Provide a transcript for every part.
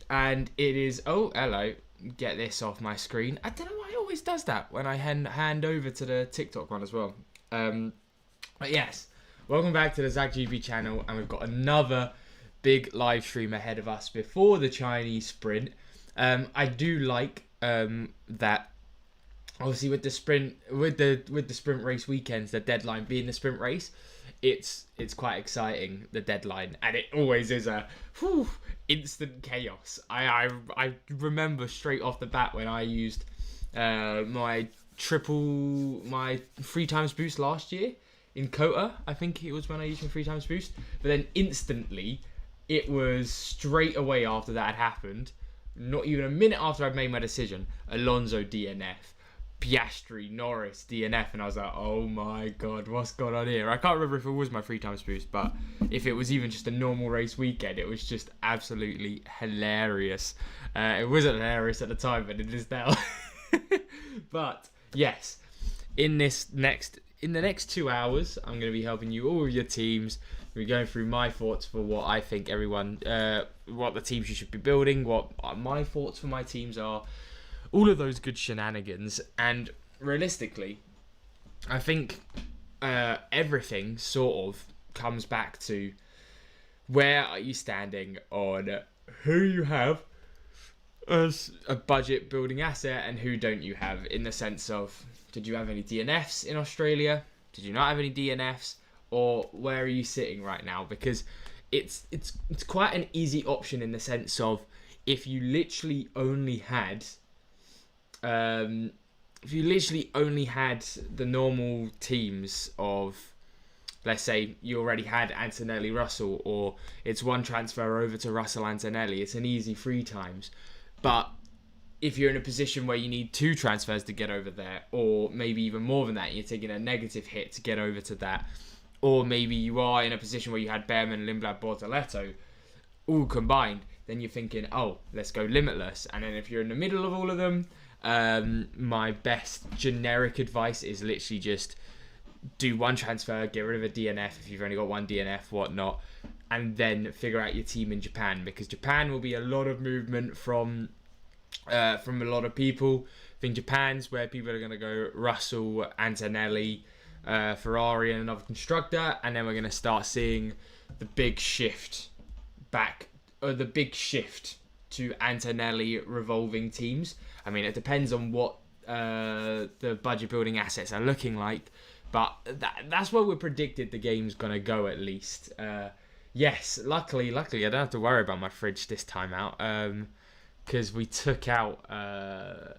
And it is... Oh, hello. Get this off my screen. I don't know why it always does that when I hand over to the TikTok one as well. But yes, welcome back to the ZagGB channel, and we've got another big live stream ahead of us before the Chinese sprint. I do like that. Obviously, with the sprint race weekends, the deadline being the sprint race, it's quite exciting, the deadline, and it always is a instant chaos. I remember straight off the bat when I used my 3 times boost last year in Kota. I think it was when I used my 3 times boost, but then instantly it was straight away after that had happened, not even a minute after I'd made my decision, Alonso DNF, Piastri, Norris, DNF, and I was like, oh my god, what's going on here? I can't remember if it was my 3 times boost, but if it was even just a normal race weekend, it was just absolutely hilarious. It wasn't hilarious at the time, but it is now. But yes, in the next 2 hours, I'm going to be helping you all with your teams. We're going through my thoughts for what I think what the teams you should be building, what my thoughts for my teams are, all of those good shenanigans. And realistically, I think everything sort of comes back to where are you standing on who you have as a budget building asset and who don't you have, in the sense of, did you have any DNFs in Australia? Did you not have any DNFs? Or where are you sitting right now? Because it's quite an easy option in the sense of, if you literally only had the normal teams of, let's say you already had Antonelli Russell, or it's one transfer over to Russell Antonelli, it's an easy 3 times. But if you're in a position where you need 2 transfers to get over there, or maybe even more than that, you're taking a negative hit to get over to that, or maybe you are in a position where you had Behrman, Lindblad, Bortoletto all combined, then you're thinking, oh, let's go limitless. And then if you're in the middle of all of them, my best generic advice is literally just do 1 transfer, get rid of a DNF if you've only got 1 DNF, whatnot, and then figure out your team in Japan, because Japan will be a lot of movement from a lot of people. I think Japan's where people are going to go Russell, Antonelli, Ferrari, and another constructor, and then we're going to start seeing the big shift to Antonelli revolving teams. I mean, it depends on what the budget building assets are looking like, but that's where we're predicted the game's going to go, at least. Yes, luckily, I don't have to worry about my fridge this time out, because we took out, I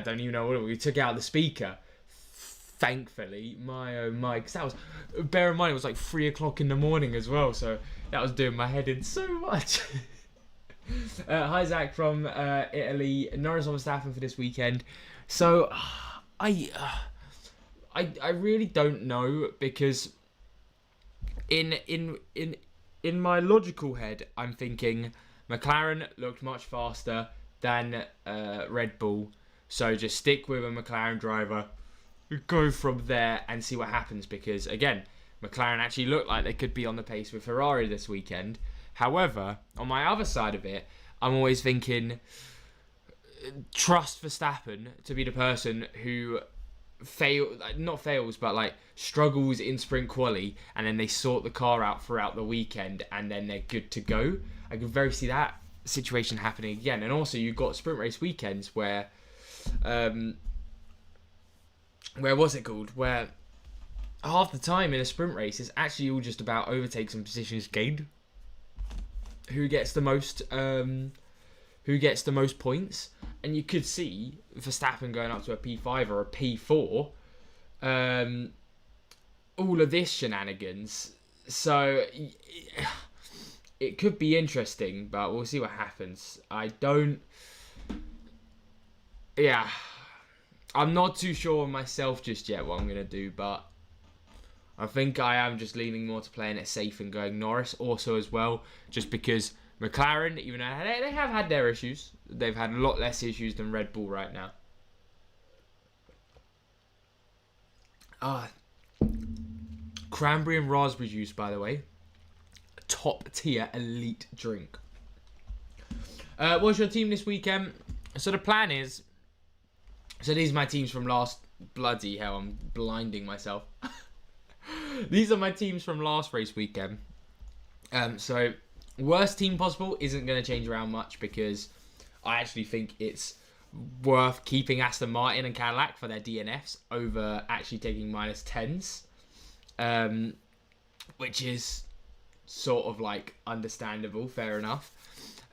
don't even know what we took out the speaker. Thankfully, my oh my, because that was, bear in mind, it was like 3 o'clock in the morning as well, so that was doing my head in so much. Hi Zach from Italy. Norris on Verstappen for this weekend. So I really don't know, because in my logical head, I'm thinking McLaren looked much faster than Red Bull, so just stick with a McLaren driver, go from there and see what happens, because again, McLaren actually looked like they could be on the pace with Ferrari this weekend. However, on my other side of it, I'm always thinking, trust Verstappen to be the person who struggles in sprint quali, and then they sort the car out throughout the weekend, and then they're good to go. I can very see that situation happening again. And also, you've got sprint race weekends where where half the time in a sprint race it's actually all just about overtakes and positions gained. Who gets the most points, and you could see Verstappen going up to a P5 or a P4, all of this shenanigans. So it could be interesting, but we'll see what happens. I'm not too sure myself just yet what I'm going to do, but I think I am just leaning more to playing it safe and going Norris also as well, just because McLaren, even though they have had their issues, they've had a lot less issues than Red Bull right now. Cranberry and raspberry juice, by the way. Top tier elite drink. What's your team this weekend? So the plan is... So these are my teams from last... Bloody hell, I'm blinding myself. These are my teams from last race weekend. So worst team possible isn't going to change around much because I actually think it's worth keeping Aston Martin and Cadillac for their DNFs over actually taking minus 10s. Which is sort of like understandable, fair enough.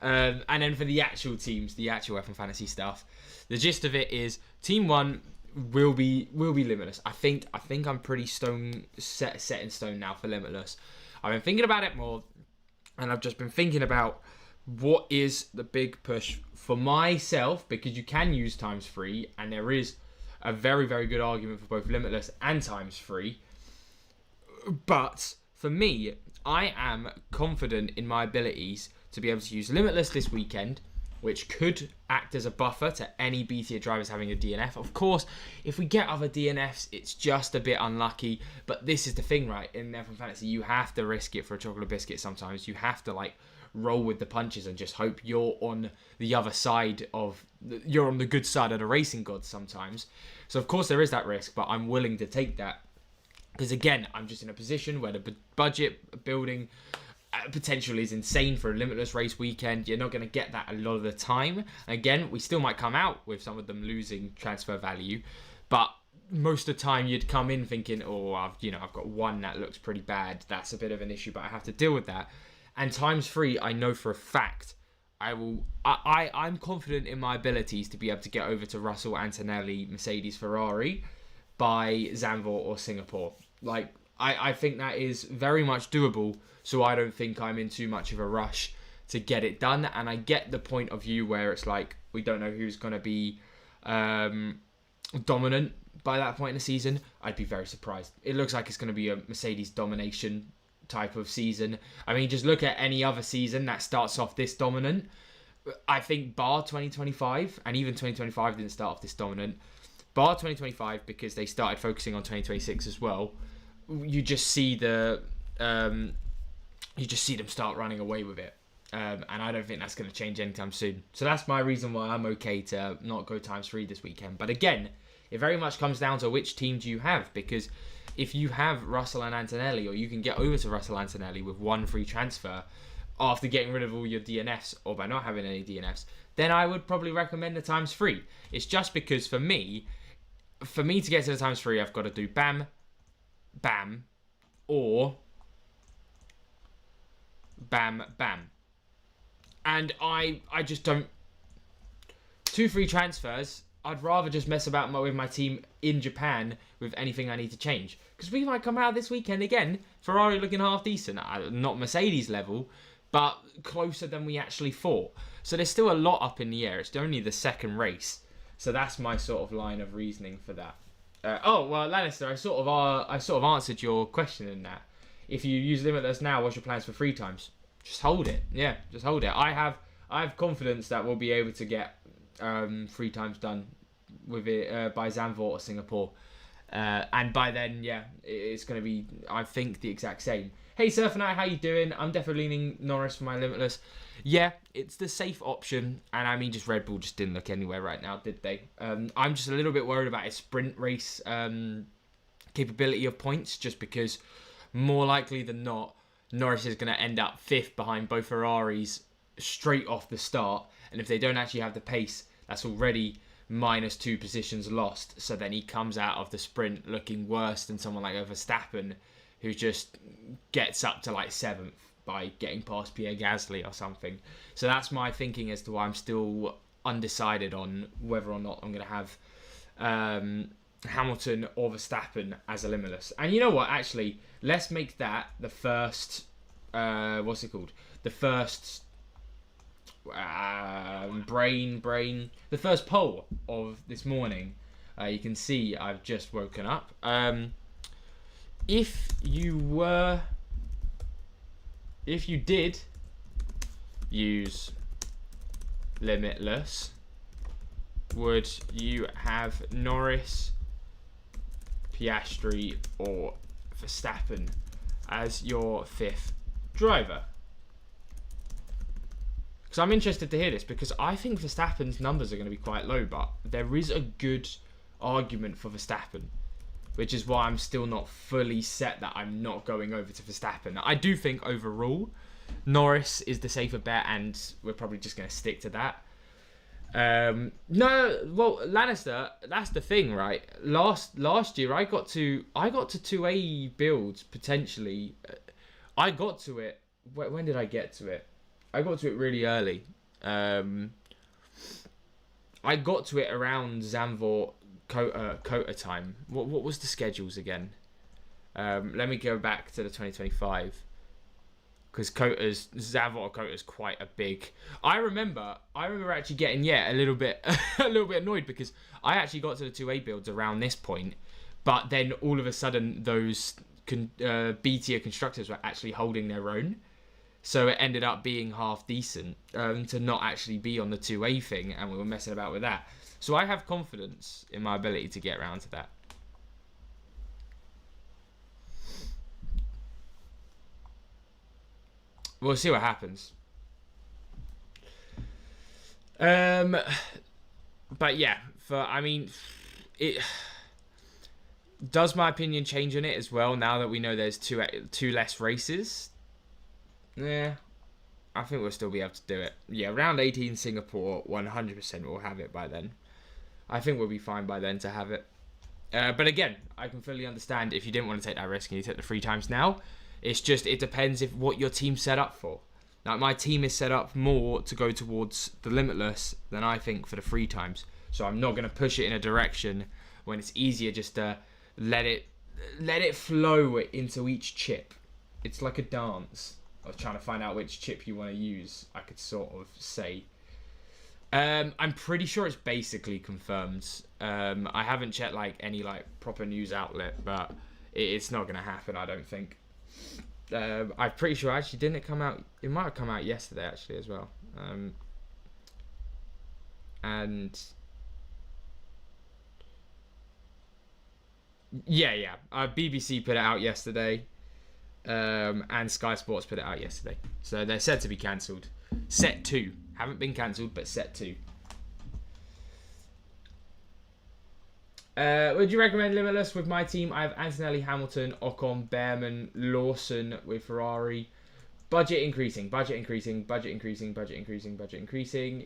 And then for the actual teams, the actual F1 Fantasy stuff, the gist of it is Team 1 will be Limitless. I think I'm pretty set in stone now for Limitless. I've been thinking about it more, and I've just been thinking about what is the big push for myself, because you can use times 3, and there is a very, very good argument for both Limitless and times 3. But for me, I am confident in my abilities to be able to use Limitless this weekend, which could act as a buffer to any B-tier drivers having a DNF. Of course, if we get other DNFs, it's just a bit unlucky. But this is the thing, right? In F1 Fantasy, you have to risk it for a chocolate biscuit sometimes. You have to, like, roll with the punches and just hope you're on the other side of... You're on the good side of the racing gods sometimes. So, of course, there is that risk, but I'm willing to take that. Because, again, I'm just in a position where the budget building potential is insane for a Limitless race weekend. You're not going to get that a lot of the time. Again, we still might come out with some of them losing transfer value. But most of the time, you'd come in thinking, oh, I've got one that looks pretty bad. That's a bit of an issue, but I have to deal with that. And times 3, I know for a fact, I'm confident in my abilities to be able to get over to Russell, Antonelli, Mercedes, Ferrari by Zandvoort or Singapore. Like, I think that is very much doable, so I don't think I'm in too much of a rush to get it done. And I get the point of view where it's like, we don't know who's going to be dominant by that point in the season. I'd be very surprised. It looks like it's going to be a Mercedes domination type of season. I mean, just look at any other season that starts off this dominant. I think bar 2025, and even 2025 didn't start off this dominant. Bar 2025, because they started focusing on 2026 as well. You just see them start running away with it, and I don't think that's going to change anytime soon. So that's my reason why I'm okay to not go times 3 this weekend. But again, it very much comes down to which team do you have, because if you have Russell and Antonelli, or you can get over to Russell Antonelli with one free transfer after getting rid of all your DNFs, or by not having any DNFs, then I would probably recommend the times 3. It's just because for me to get to the times 3, I've got to do bam, bam, or bam, bam. And I just don't... 2 free transfers, I'd rather just mess about with my team in Japan with anything I need to change. Because we might come out this weekend again, Ferrari looking half decent. Not Mercedes level, but closer than we actually thought. So there's still a lot up in the air. It's only the second race. So that's my sort of line of reasoning for that. Lannister, I sort of answered your question in that. If you use Limitless now, what's your plans for 3 times? Just hold it. Yeah, just hold it. I have confidence that we'll be able to get 3 times done with it by Zandvoort or Singapore. And by then, yeah, it's going to be, I think, the exact same. Hey, Surfernite, how you doing? I'm definitely leaning Norris for my Limitless. Yeah, it's the safe option. And I mean, just Red Bull just didn't look anywhere right now, did they? I'm just a little bit worried about his sprint race capability of points, just because more likely than not, Norris is going to end up 5th behind both Ferraris straight off the start. And if they don't actually have the pace, that's already -2 positions lost. So then he comes out of the sprint looking worse than someone like Verstappen, who just gets up to like 7th by getting past Pierre Gasly or something. So that's my thinking as to why I'm still undecided on whether or not I'm going to have Hamilton or Verstappen as a Limitless. And you know what, actually, let's make that the first, the first the first poll of this morning. You can see I've just woken up. If you did use Limitless, would you have Norris, Piastri or Verstappen as your 5th driver? because I'm interested to hear this, because I think Verstappen's numbers are going to be quite low, but there is a good argument for Verstappen, which is why I'm still not fully set that I'm not going over to Verstappen. I do think overall Norris is the safer bet, and we're probably just going to stick to that. No, well, Lannister, that's the thing, right? Last year I got to 2A builds potentially. I got to it. When did I get to it? I got to it really early. I got to it around Zandvoort Kota time. What was the schedules again? Let me go back to the 2025. Because Zandvoort Kota is quite a big. I remember actually getting a little bit annoyed, because I actually got to the 2A builds around this point, but then all of a sudden those B tier constructors were actually holding their own, so it ended up being half decent to not actually be on the 2A thing, and we were messing about with that. So I have confidence in my ability to get around to that. We'll see what happens. But yeah, it does my opinion change on it as well now that we know there's two less races. Yeah, I think we'll still be able to do it. Yeah, round 18 Singapore, 100% we'll have it by then. I think we'll be fine by then to have it. But again, I can fully understand if you didn't want to take that risk and you took the 3 times now. It's just, it depends if what your team's set up for. Like, my team is set up more to go towards the Limitless than I think for the 3 times. So I'm not going to push it in a direction when it's easier just to let it flow into each chip. It's like a dance of trying to find out which chip you want to use, I could sort of say. I'm pretty sure it's basically confirmed. I haven't checked any proper news outlet, but it's not going to happen, I don't think. I'm pretty sure actually didn't it come out? It might have come out yesterday actually as well. And yeah. BBC put it out yesterday, and Sky Sports put it out yesterday. So they're said to be cancelled. Set 2 haven't been cancelled, but set 2. Would you recommend Limitless? With my team, I have Antonelli, Hamilton, Ocon, Behrman, Lawson with Ferrari. Budget increasing.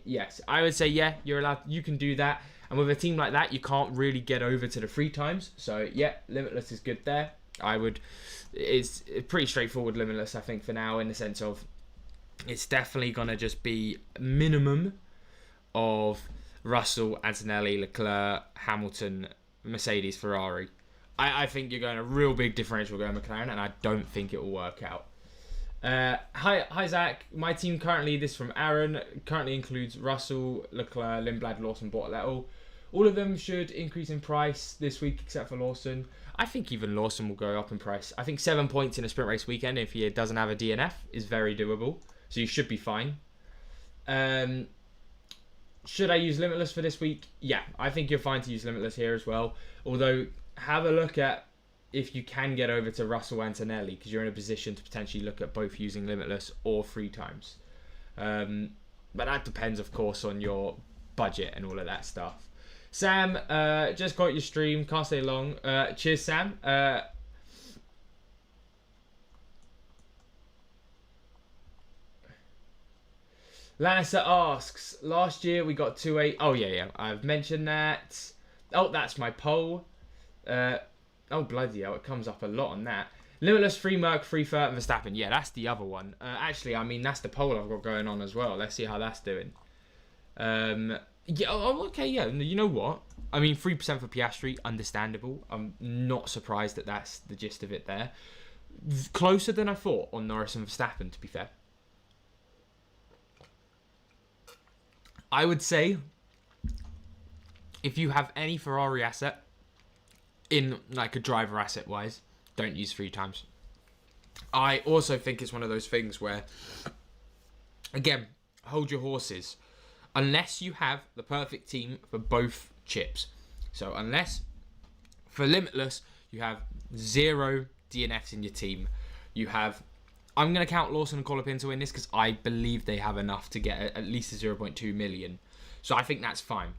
Yes, I would say you're allowed. You can do that. And with a team like that, you can't really get over to the 3 times. So yeah, Limitless is good there. It's pretty straightforward Limitless, I think, for now, in the sense of it's definitely gonna just be minimum of Russell, Antonelli, Leclerc, Hamilton, Mercedes, Ferrari. I think you're going a real big differential going McLaren, and I don't think it will work out. Hi Zach. My team currently, this from Aaron, currently includes Russell, Leclerc, Lindblad, Lawson, Bortoletto. All of them should increase in price this week except for Lawson. I think even Lawson will go up in price. I think 7 points in a sprint race weekend if he doesn't have a DNF is very doable. So you should be fine. Should I use Limitless for this week? Yeah, I think you're fine to use Limitless here as well. Although, have a look at if you can get over to Russell Antonelli, because you're in a position to potentially look at both using Limitless or 3 times. But that depends, of course, on your budget and all of that stuff. Sam, just got your stream. Can't stay long. Cheers, Sam. Lannister asks, last year we got 2-8. Oh, yeah. I've mentioned that. Oh, that's my poll. Oh, bloody hell. It comes up a lot on that. Limitless, 3 Merc, 3 Fert, and Verstappen. Yeah, that's the other one. Actually, I mean, that's the poll I've got going on as well. Let's see how that's doing. Yeah, okay, yeah. You know what? I mean, 3% for Piastri, understandable. I'm not surprised that that's the gist of it there. Closer than I thought on Norris and Verstappen, to be fair. I would say, if you have any Ferrari asset, in like a driver asset wise, don't use 3 times. I also think it's one of those things where, again, hold your horses. Unless you have the perfect team for both chips. So unless, for Limitless, you have 0 DNFs in your team. You have I'm going to count Lawson and Colapinto in this because I believe they have enough to get at least a 0.2 million. So I think that's fine.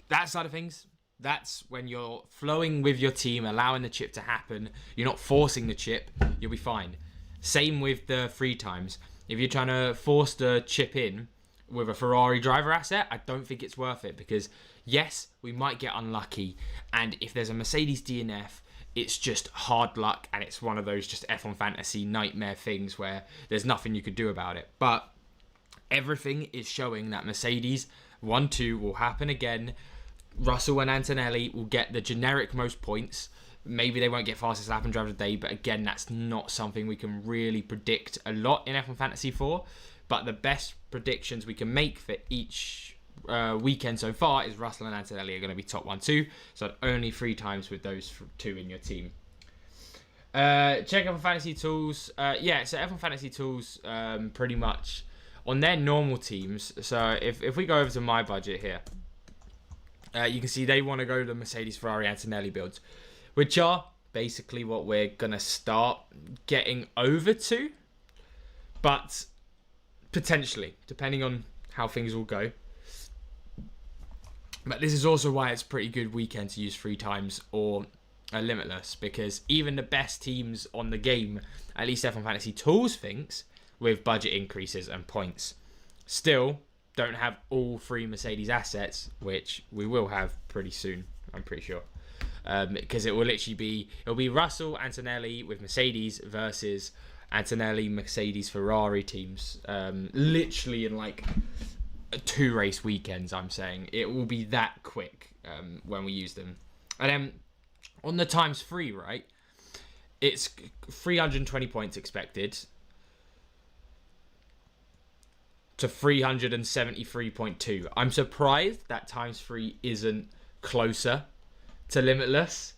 That side of things, that's when you're flowing with your team, allowing the chip to happen. You're not forcing the chip, you'll be fine. Same with the free times. If you're trying to force the chip in with a Ferrari driver asset, I don't think it's worth it because, yes, we might get unlucky. And if there's a Mercedes DNF, it's just hard luck and it's one of those just F1 fantasy nightmare things where there's nothing you could do about it. But everything is showing that Mercedes 1-2 will happen again. Russell and Antonelli will get the generic most points. Maybe they won't get fastest lap and driver of the day, but again, that's not something we can really predict a lot in F1 Fantasy 4. But the best predictions we can make for each weekend so far is Russell and Antonelli are going to be top 1-2. So only 3 times with those 2 in your team. Check F1 Fantasy Tools. So F1 Fantasy Tools pretty much on their normal teams. So if we go over to my budget here, you can see they want to go to the Mercedes, Ferrari, Antonelli builds, which are basically what we're going to start getting over to. But potentially, depending on how things will go. But this is also why it's a pretty good weekend to use 3 times or a limitless, because even the best teams on the game, at least F1 Fantasy Tools thinks, with budget increases and points, still don't have all 3 Mercedes assets, which we will have pretty soon, I'm pretty sure. Because it will literally it'll be Russell, Antonelli with Mercedes versus Antonelli, Mercedes, Ferrari teams. Literally in like 2 race weekends, I'm saying. It will be that quick when we use them. And then on the times 3, right? It's 320 points expected to 373.2. I'm surprised that times 3 isn't closer to limitless.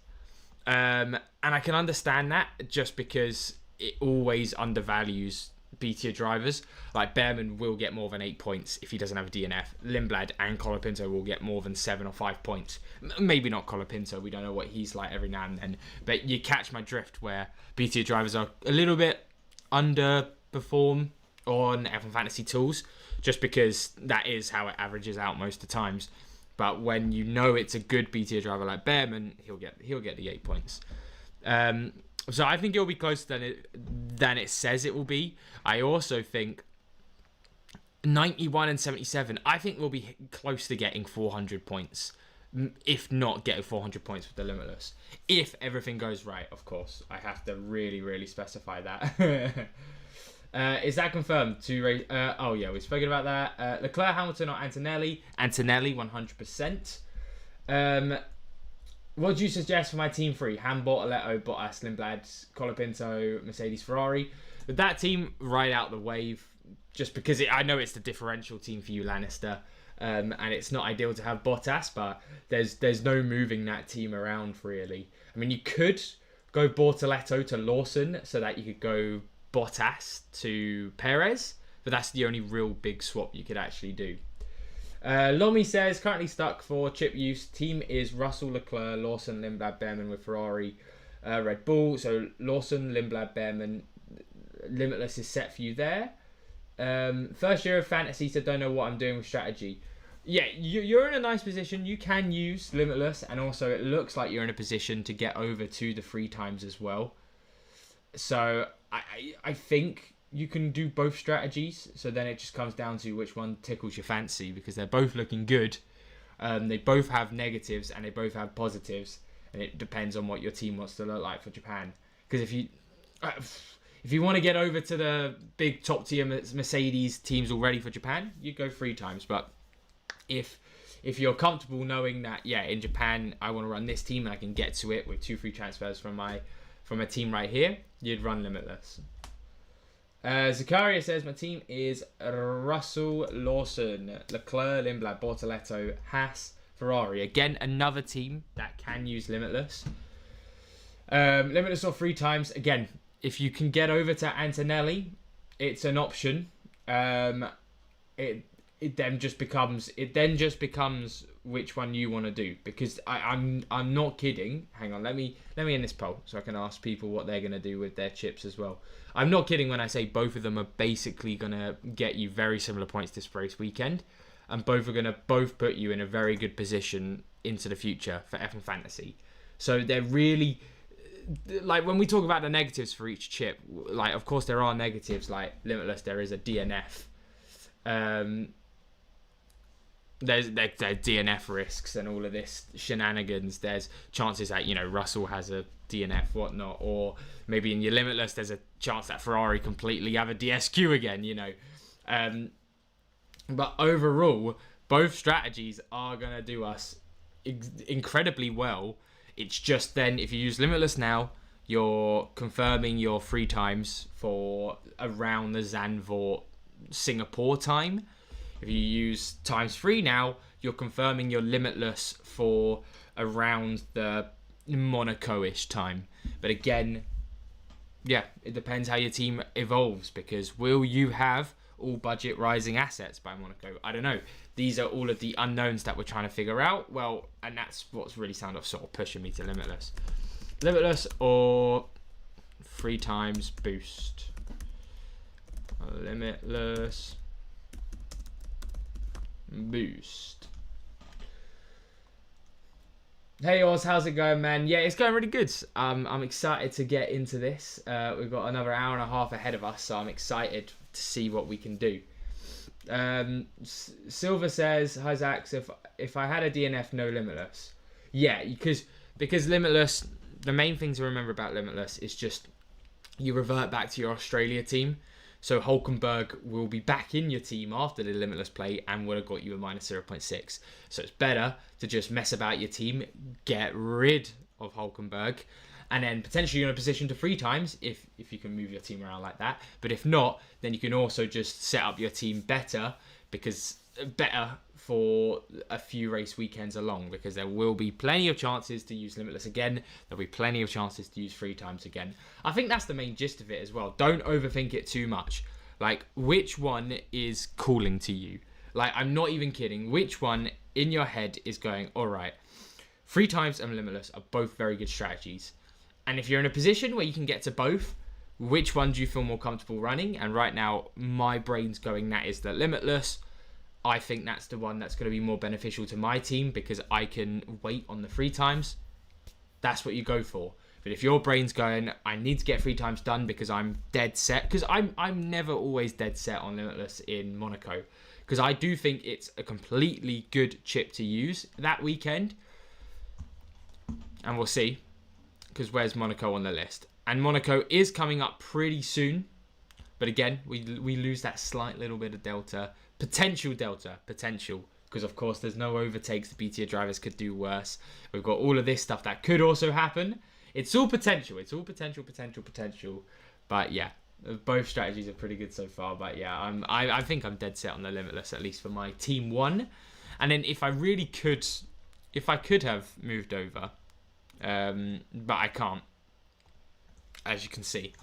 And I can understand that just because it always undervalues B-tier drivers. Like Behrman will get more than 8 points if he doesn't have a DNF. Lindblad and Colapinto will get more than 7 or 5 points. Maybe not Colapinto, we don't know what he's like every now and then. But you catch my drift where B-tier drivers are a little bit underperform on F1 Fantasy Tools, just because that is how it averages out most of the times. But when you know it's a good B-tier driver like Behrman, he'll get the 8 points. So I think it'll be closer than it says it will be. I also think 91 and 77, I think we'll be close to getting 400 points, if not getting 400 points with the limitless. If everything goes right, of course. I have to really, really specify that. Is that confirmed? Oh yeah, we've spoken about that. Leclerc, Hamilton, or Antonelli? Antonelli, 100%. What do you suggest for my team 3? Ham, Bortoletto, Bottas, Lindblad, Colapinto, Mercedes, Ferrari. With that team, ride out the wave. Just because I know it's the differential team for you, Lannister. And it's not ideal to have Bottas, but there's no moving that team around, really. I mean, you could go Bortoletto to Lawson so that you could go Bottas to Perez, but that's the only real big swap you could actually do. Lomi says, currently stuck for chip use. Team is Russell, Leclerc, Lawson, Lindblad, Behrman with Ferrari, Red Bull. So Lawson, Lindblad, Behrman. Limitless is set for you there. First year of fantasy, so don't know what I'm doing with strategy. Yeah, you're in a nice position. You can use Limitless, and also it looks like you're in a position to get over to the 3 times as well. So I think you can do both strategies. So then it just comes down to which one tickles your fancy, because they're both looking good. They both have negatives and they both have positives, and it depends on what your team wants to look like for Japan. Because if you want to get over to the big top tier Mercedes teams already for Japan, you go 3 times. But if you're comfortable knowing that, yeah, in Japan I want to run this team and I can get to it with 2 free transfers from a team right here, you'd run Limitless. Zakaria says, my team is Russell, Lawson, Leclerc, Lindblad, Bortoletto, Haas, Ferrari. Again, another team that can use Limitless. Limitless or 3 times. Again, if you can get over to Antonelli, it's an option. it then just becomes which one you want to do, because I'm not kidding. Hang on, let me end this poll so I can ask people what they're gonna do with their chips as well. I'm not kidding when I say both of them are basically gonna get you very similar points this race weekend, and both are gonna put you in a very good position into the future for F1 Fantasy. So they're really, like, when we talk about the negatives for each chip, like, of course there are negatives, like Limitless, there is a DNF. There's DNF risks and all of this shenanigans. There's chances that, Russell has a DNF, whatnot, or maybe in your Limitless there's a chance that Ferrari completely have a DSQ again, but overall both strategies are going to do us incredibly well. It's just then, if you use Limitless now, you're confirming your free times for around the Zandvoort Singapore time. If you use ×3 now, you're confirming your Limitless for around the Monaco-ish time. But again, yeah, it depends how your team evolves, because will you have all budget rising assets by Monaco? I don't know. These are all of the unknowns that we're trying to figure out. Well, and that's what's really sort of pushing me to Limitless. Limitless or 3 times boost. Limitless boost. Hey Oz, how's it going, man? Yeah, it's going really good. I'm excited to get into this. We've got another hour and a half ahead of us, so I'm excited to see what we can do. Silver says, hi Zach, if I had a DNF, no Limitless. Yeah, because Limitless, the main thing to remember about Limitless is just you revert back to your Australia team. So Hulkenberg will be back in your team after the Limitless play and would have got you a -0.6. So it's better to just mess about your team, get rid of Hulkenberg, and then potentially you're in a position to 3 times if you can move your team around like that. But if not, then you can also just set up your team better for a few race weekends along, because there will be plenty of chances to use Limitless again. There'll be plenty of chances to use 3 times again. I think that's the main gist of it as well. Don't overthink it too much. Like, which one is calling to you? Like, I'm not even kidding. Which one in your head is going, all right, 3 times and Limitless are both very good strategies. And if you're in a position where you can get to both, which one do you feel more comfortable running? And right now, my brain's going, that is the Limitless. I think that's the one that's going to be more beneficial to my team, because I can wait on the 3 times. That's what you go for. But if your brain's going, I need to get 3 times done because I'm dead set, because I'm never always dead set on Limitless in Monaco, because I do think it's a completely good chip to use that weekend. And we'll see, because where's Monaco on the list? And Monaco is coming up pretty soon. But again, we lose that slight little bit of delta. Potential, because of course there's no overtakes. The BTA drivers could do worse. We've got all of this stuff that could also happen. It's all potential. But yeah, both strategies are pretty good so far. But yeah, I think I'm dead set on the Limitless, at least for my team 1. And then if I could have moved over, but I can't, as you can see,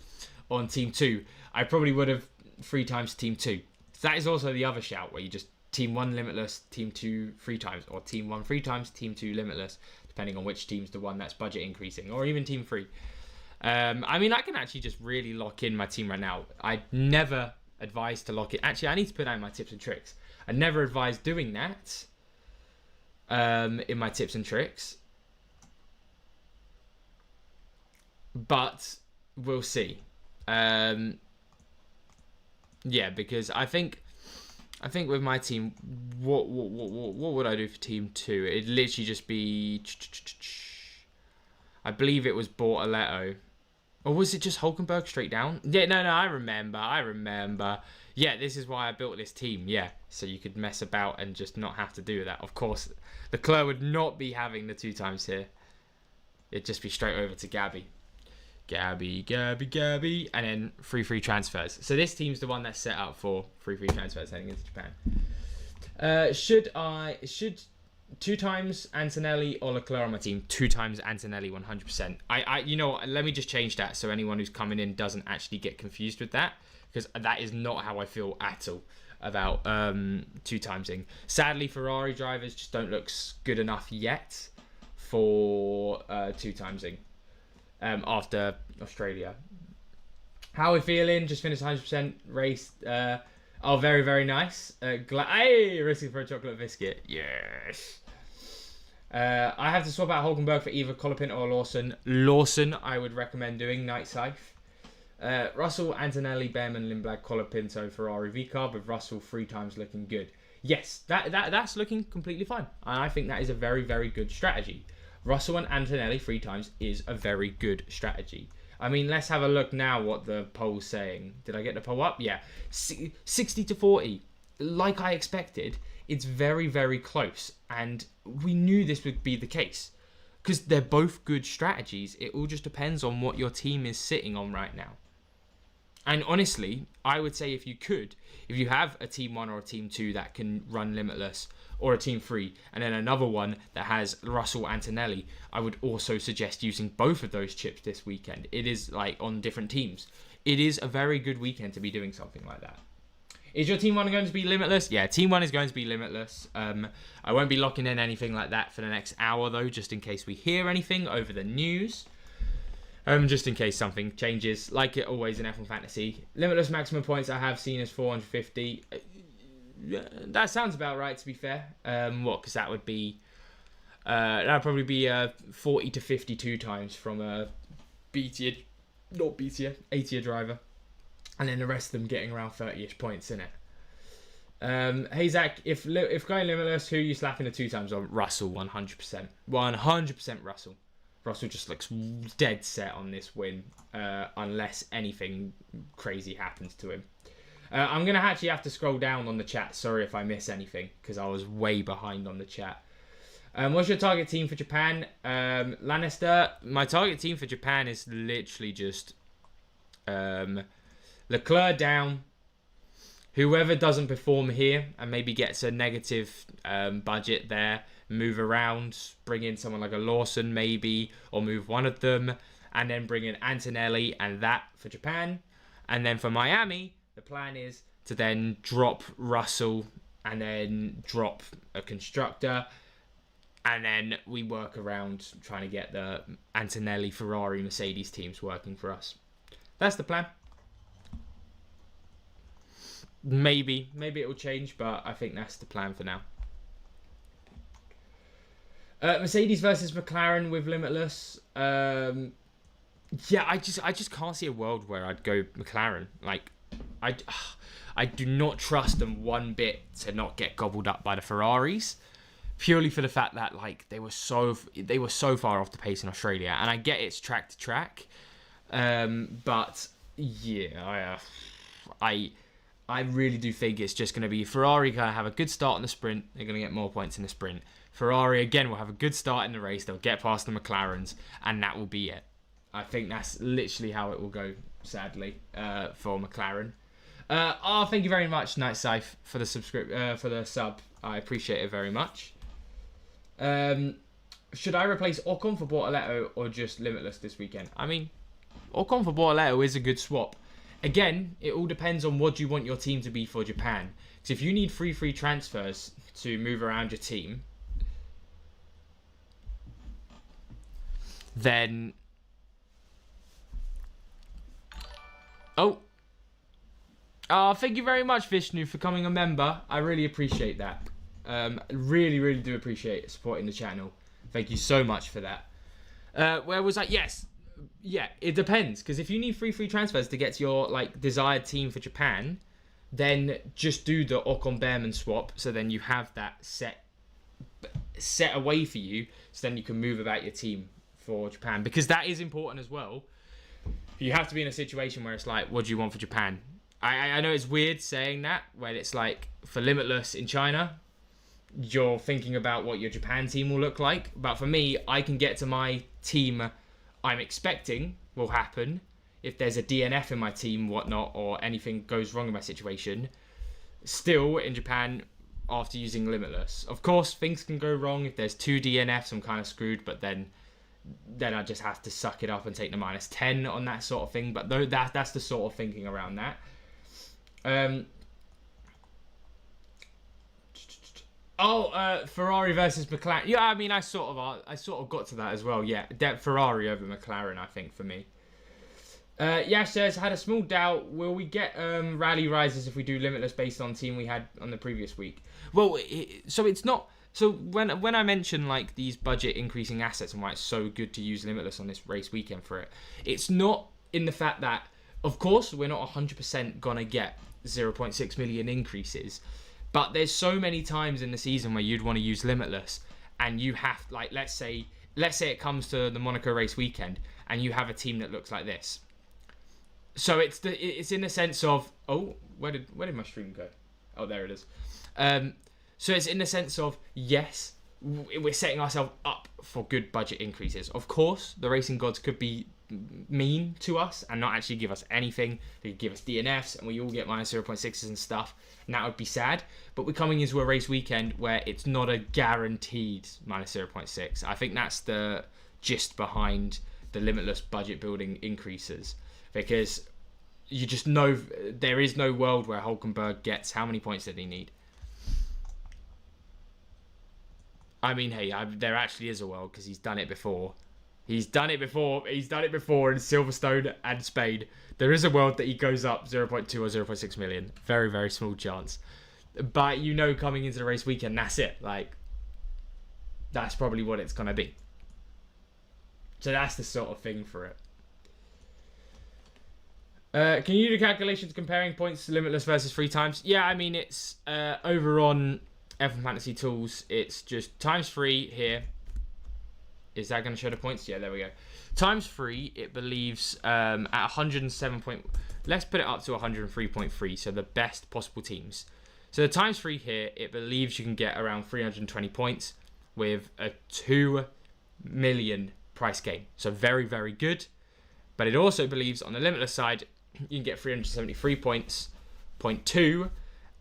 on team 2, I probably would have 3 times team 2. So that is also the other shout, where you just team 1 Limitless, team 2 3 times, or team 1 3 times, team 2 Limitless, depending on which team's the one that's budget increasing, or even team 3. I mean, I can actually just really lock in my team right now. I never advise to lock it. Actually, I need to put out my tips and tricks. I never advise doing that in my tips and tricks. But we'll see. Yeah, because I think with my team, what would I do for team 2? It'd literally just be, I believe it was Bortoletto, or was it just Hulkenberg straight down? Yeah, no, I remember. Yeah, this is why I built this team. Yeah, so you could mess about and just not have to do that. Of course, Leclerc would not be having the 2 times here. It'd just be straight over to Gabby, and then free transfers. So this team's the one that's set up for free transfers heading into Japan. Should 2 times Antonelli or Leclerc on my team? 2 times Antonelli, 100%. You know what, let me just change that so anyone who's coming in doesn't actually get confused with that, because that is not how I feel at all. about two timesing. Sadly, Ferrari drivers just don't look good enough yet for two timesing after Australia. How are we feeling? Just finished 100% race. Very, very nice. Hey, risking for a chocolate biscuit. Yes. I have to swap out Hulkenberg for either Colapinto or Lawson. Lawson, I would recommend doing. Night Safe. Russell, Antonelli, Behrman, Lindblad, Colapinto, Ferrari V-Carb with Russell 3 times looking good. Yes, that's looking completely fine. And I think that is a very, very good strategy. Russell and Antonelli 3 times is a very good strategy. I mean, let's have a look now what the poll's saying. Did I get the poll up? Yeah. 60 to 40. Like I expected, it's very, very close. And we knew this would be the case. Because they're both good strategies. It all just depends on what your team is sitting on right now. And honestly, I would say if you have a Team 1 or a Team 2 that can run Limitless, or a Team 3, and then another one that has Russell Antonelli, I would also suggest using both of those chips this weekend. It is like on different teams. It is a very good weekend to be doing something like that. Is your Team 1 going to be Limitless? Yeah, Team 1 is going to be Limitless. I won't be locking in anything like that for the next hour though, just in case we hear anything over the news. Just in case something changes, like it always in F1 Fantasy. Limitless maximum points I have seen as 450. That sounds about right, to be fair. Because that would be... that'd probably be 40 to 52 times from a B-tier... Not B-tier, A-tier driver. And then the rest of them getting around 30-ish points, innit? Hey, Zach, if going Limitless, who are you slapping the 2 times on? Russell, 100%. 100% Russell. Russell just looks dead set on this win, unless anything crazy happens to him. I'm going to actually have to scroll down on the chat. Sorry if I miss anything, because I was way behind on the chat. What's your target team for Japan? Lannister, my target team for Japan is literally just Leclerc down. Whoever doesn't perform here and maybe gets a negative budget there, move around, bring in someone like a Lawson maybe, or move one of them, and then bring in Antonelli and that for Japan. And then for Miami, the plan is to then drop Russell and then drop a constructor. And then we work around trying to get the Antonelli, Ferrari, Mercedes teams working for us. That's the plan. Maybe it will change, but I think that's the plan for now. Mercedes versus McLaren with Limitless. Yeah, I just can't see a world where I'd go McLaren. Like, I do not trust them one bit to not get gobbled up by the Ferraris, purely for the fact that like they were so far off the pace in Australia, and I get it's track to track, but yeah, I really do think it's just going to be Ferrari going to have a good start in the sprint. They're going to get more points in the sprint. Ferrari again will have a good start in the race. They'll get past the McLarens, and that will be it. I think that's literally how it will go. Sadly, for McLaren. Thank you very much, Night Safe, for the sub. I appreciate it very much. Should I replace Ocon for Bortoletto or just Limitless this weekend? I mean, Ocon for Bortoletto is a good swap. Again, it all depends on what you want your team to be for Japan. So if you need free transfers to move around your team, then... thank you very much, Vishnu, for becoming a member. I really appreciate that. Really do appreciate supporting the channel. Thank you so much for that. Where was I? Yes. Yeah, it depends. Because if you need free transfers to get to your like desired team for Japan, then just do the Ocon Behrman swap. So then you have that set away for you. So then you can move about your team for Japan. Because that is important as well. You have to be in a situation where it's like, what do you want for Japan? I know it's weird saying that, when it's like, for Limitless in China, you're thinking about what your Japan team will look like. But for me, I can get to my team I'm expecting will happen if there's a DNF in my team, whatnot, or anything goes wrong in my situation. Still, in Japan, after using Limitless. Of course, things can go wrong. If there's 2 DNFs, I'm kind of screwed, but then I just have to suck it up and take the -10 on that sort of thing. But that's the sort of thinking around that. Ferrari versus McLaren. Yeah, I mean, I sort of got to that as well. Yeah, Ferrari over McLaren, I think, for me. Yash says, had a small doubt. Will we get rally rises if we do limitless based on team we had on the previous week? Well, so it's not. So when I mention like these budget increasing assets and why it's so good to use limitless on this race weekend for it, it's not in the fact that, of course, we're not 100% gonna get 0.6 million increases, but there's so many times in the season where you'd want to use limitless, and you have, like, let's say it comes to the Monaco race weekend, and you have a team that looks like this. So it's in the sense of, oh, where did my stream go? Oh, there it is. So it's in the sense of, yes, we're setting ourselves up for good budget increases. Of course, the racing gods could be mean to us and not actually give us anything. They could give us DNFs and we all get minus 0.6s and stuff, and that would be sad. But we're coming into a race weekend where it's not a guaranteed minus 0.6. I think that's the gist behind the limitless budget building increases, because you just know there is no world where Hulkenberg gets, how many points did he need? I mean, hey, there actually is a world, because he's done it before. He's done it before in Silverstone and Spain. There is a world that he goes up 0.2 or 0.6 million. Very, very small chance. But you know, coming into the race weekend, that's it. Like, that's probably what it's going to be. So that's the sort of thing for it. Can you do calculations comparing points to limitless versus free times? Yeah, I mean, it's over on F1 Fantasy Tools. It's just times 3 here. Is that going to show the points? Yeah, there we go. Times 3, it believes at 107 point. Let's put it up to 103.3, so the best possible teams. So the times 3 here, it believes you can get around 320 points with a 2 million price gain. So very, very good. But it also believes on the limitless side, you can get 373 points, 0.2,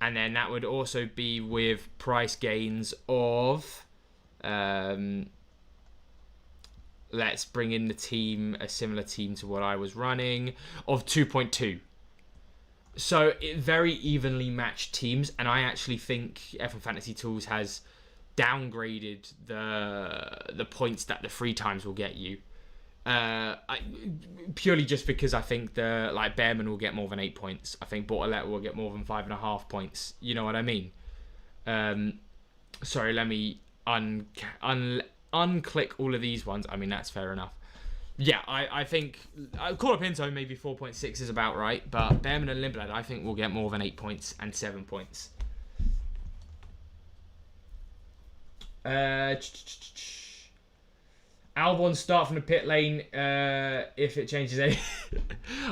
and then that would also be with price gains of, let's bring in the team, a similar team to what I was running, of 2.2. So it very evenly matched teams, and I actually think F1 Fantasy Tools has downgraded the points that the free times will get you. Purely just because I think Behrman will get more than 8 points. I think Bortolet will get more than 5.5 points. You know what I mean? Sorry, let me unclick all of these ones. I mean, that's fair enough. Yeah, I think Colapinto maybe 4.6 is about right, but Behrman and Lindblad I think will get more than 8 points and 7 points. Albon start from the pit lane if it changes any.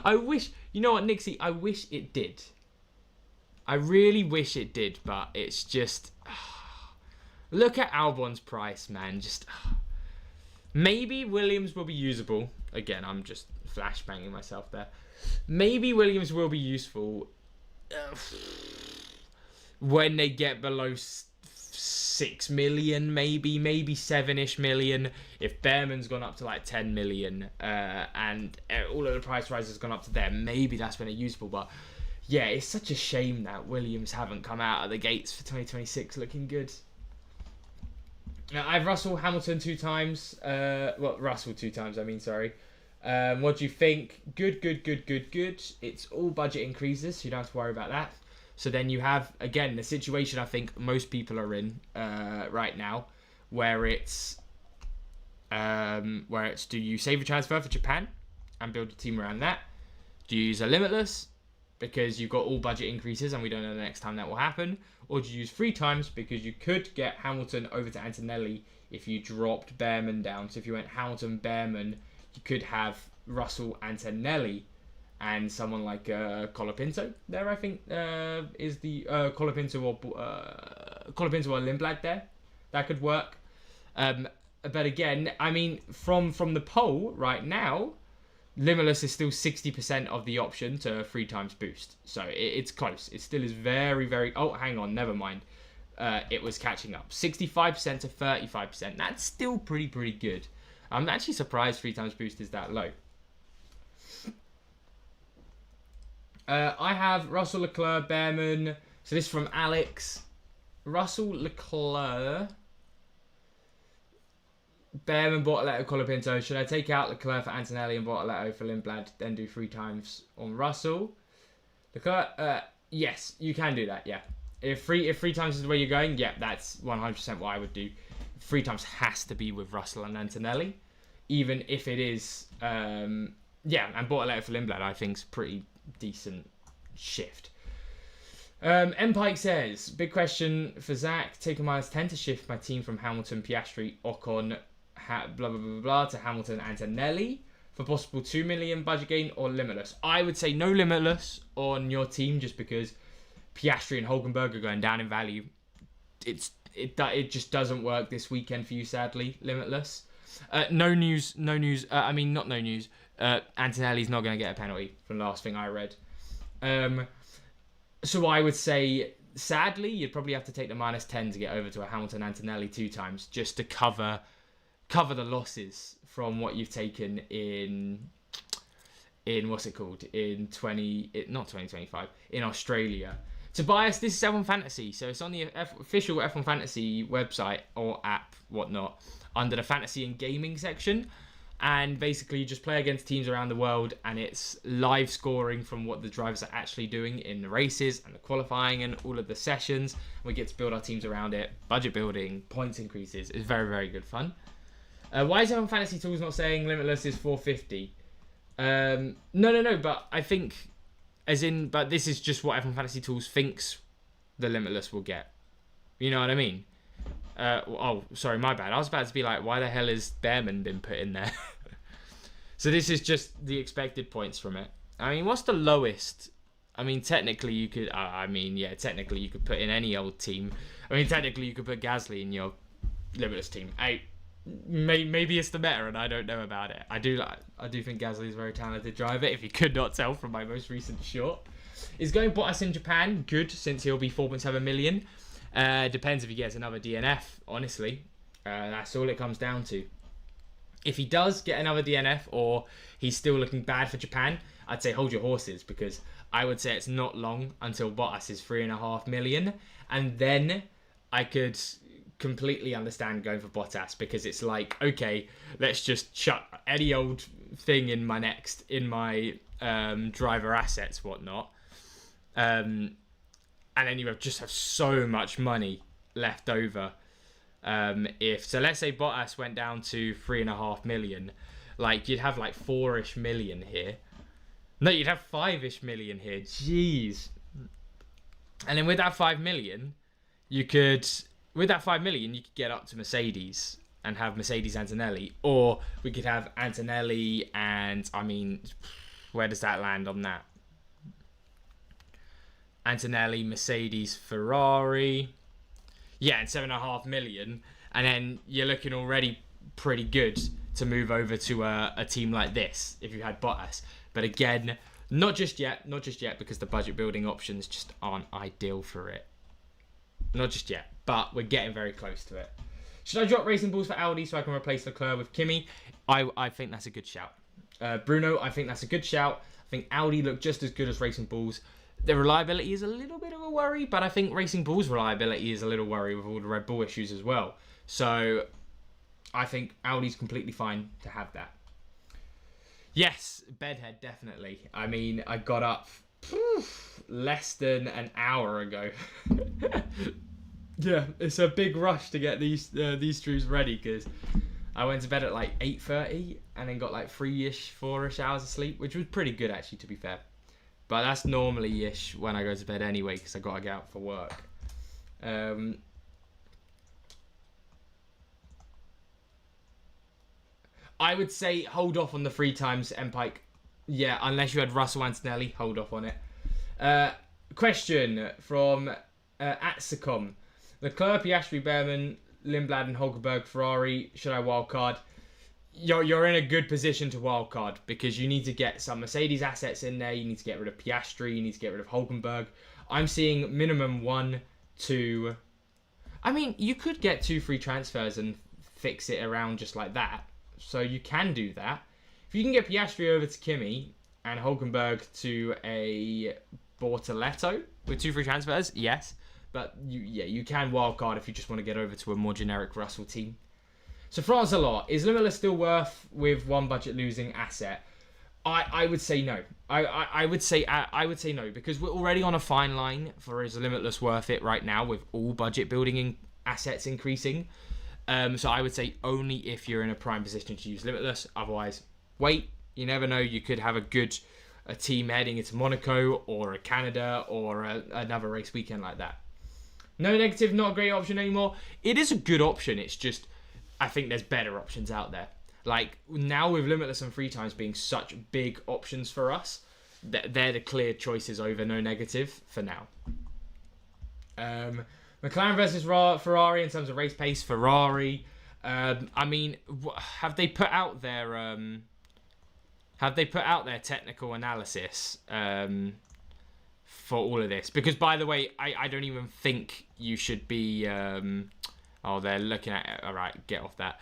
I wish, you know what, Nixie, I wish it did. I really wish it did, but it's just... look at Albon's price, man. Just maybe Williams will be usable. Again, I'm just flashbanging myself there. Maybe Williams will be useful when they get below 6 million, maybe 7-ish million. If Behrman's gone up to like 10 million and all of the price rises gone up to them, maybe that's when it's useful. But yeah, it's such a shame that Williams haven't come out of the gates for 2026 looking good. Now, I've Russell Hamilton 2 times. Russell 2 times, I mean, sorry. What do you think? Good. It's all budget increases, so you don't have to worry about that. So then you have, again, the situation I think most people are in right now, where it's do you save a transfer for Japan and build a team around that? Do you use a limitless because you've got all budget increases and we don't know the next time that will happen? Or do you use 3 times because you could get Hamilton over to Antonelli if you dropped Behrman down? So if you went Hamilton, Behrman, you could have Russell, Antonelli, and someone like Colapinto there, I think, is the Colapinto or Lindblad there. That could work. But again, I mean, from the poll right now, Limitless is still 60% of the option to 3 times boost. So it's close. It still is very, very... Oh, hang on. Never mind. It was catching up. 65% to 35%. That's still pretty good. I'm actually surprised 3 times boost is that low. I have Russell, Leclerc, Behrman. So this is from Alex. Russell, Leclerc, Bearman, Bortoletto, Colapinto. Should I take out Leclerc for Antonelli and Bortoletto for Lindblad, then do 3 times on Russell? Leclerc, yes, you can do that, yeah. If three times is the way you're going, yeah, that's 100% what I would do. 3 times has to be with Russell and Antonelli, even if it is, yeah, and Bortoletto for Lindblad, I think is pretty decent shift. Pike says, big question for Zach. Take a -10 to shift my team from Hamilton, Piastri, Ocon, blah, blah, blah, blah, blah, to Hamilton, Antonelli for possible 2 million budget gain or limitless. I would say no limitless on your team just because Piastri and Hulkenberg are going down in value. It just doesn't work this weekend for you, sadly. Limitless. No news. Not no news. Antonelli's not going to get a penalty from the last thing I read. So I would say, sadly, you'd probably have to take the -10 to get over to a Hamilton Antonelli 2 times just to cover the losses from what you've taken in what's it called, in 2025 in Australia. Tobias, this is F1 Fantasy, so it's on the official F1 Fantasy website or app, whatnot, under the Fantasy and Gaming section. And basically, you just play against teams around the world, and it's live scoring from what the drivers are actually doing in the races and the qualifying and all of the sessions. We get to build our teams around it, budget building, points increases. It's very, very good fun. Why is F1 Fantasy Tools not saying Limitless is 450? No, but I think, but this is just what F1 Fantasy Tools thinks the Limitless will get. You know what I mean? Sorry, my bad. I was about to be like, why the hell has Bearman been put in there? So this is just the expected points from it. I mean, what's the lowest? I mean, technically you could. Technically you could put in any old team. I mean, technically you could put Gasly in your Limitless team. Maybe it's the meta, and I don't know about it. I do think Gasly is a very talented driver. If you could not tell from my most recent short, is going Bottas in Japan good since he'll be 4.7 million. Depends if he gets another DNF, honestly. That's all it comes down to. If he does get another DNF or he's still looking bad for Japan, I'd say hold your horses, because I would say it's not long until Bottas is 3.5 million. And then I could completely understand going for Bottas, because it's like, okay, let's just chuck any old thing in my driver assets, whatnot. And then you just have so much money left over. So let's say Bottas went down to 3.5 million, like you'd have like 4-ish million here. No, you'd have 5-ish million here. Jeez. And then with that 5 million, you could get up to Mercedes and have Mercedes Antonelli, or we could have Antonelli and, I mean, where does that land on that? Antonelli, Mercedes, Ferrari. Yeah, and 7.5 million. And then you're looking already pretty good to move over to a team like this if you had Bottas. But again, not just yet, because the budget building options just aren't ideal for it. Not just yet, but we're getting very close to it. Should I drop Racing Bulls for Audi so I can replace Leclerc with Kimi? I think that's a good shout. Bruno, I think that's a good shout. I think Audi look just as good as Racing Bulls. The reliability is a little bit of a worry, but I think Racing Bull's reliability is a little worry with all the Red Bull issues as well. So I think Audi's completely fine to have that. Yes, bedhead, definitely. I mean, I got up less than an hour ago. Yeah, it's a big rush to get these streams ready, because I went to bed at like 8:30 and then got like 3-ish, 4-ish hours of sleep, which was pretty good actually, to be fair. But that's normally-ish when I go to bed anyway, because I got to get out for work. I would say hold off on the 3 times, Pike. Yeah, unless you had Russell Antonelli, hold off on it. Question from Atsicom. Leclerc, Piastri, Bearman, Lindblad and Hulkenberg, Ferrari. Should I wildcard? You're in a good position to wildcard, because you need to get some Mercedes assets in there. You need to get rid of Piastri. You need to get rid of Hulkenberg. I'm seeing minimum 1, 2. I mean, you could get 2 free transfers and fix it around just like that. So you can do that. If you can get Piastri over to Kimi and Hulkenberg to a Bortoletto with 2 free transfers, yes. But you can wildcard if you just want to get over to a more generic Russell team. So France a lot. Is Limitless still worth with one budget losing asset? I would say no. I would say no, because we're already on a fine line for is Limitless worth it right now with all budget building assets increasing. So I would say only if you're in a prime position to use Limitless. Otherwise, wait. You never know. You could have a team heading into Monaco or a Canada or another race weekend like that. No negative, not a great option anymore. It is a good option. It's just I think there's better options out there. Like now with Limitless and free times being such big options for us, they're the clear choices over no negative for now. McLaren versus Ferrari in terms of race pace. Ferrari. I mean, have they put out their technical analysis for all of this? Because by the way, I don't even think you should be. Oh, they're looking at it. All right, get off that.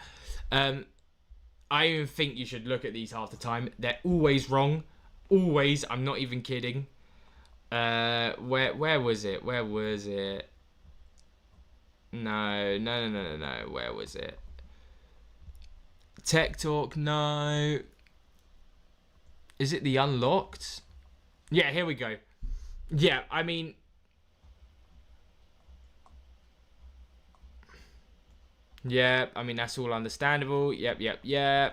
I even think you should look at these half the time. They're always wrong. Always. I'm not even kidding. Where was it? Where was it? No. Where was it? Tech Talk, no. Is it the unlocked? Yeah, here we go. Yeah, I mean... Yeah, I mean, that's all understandable. Yep. Yeah.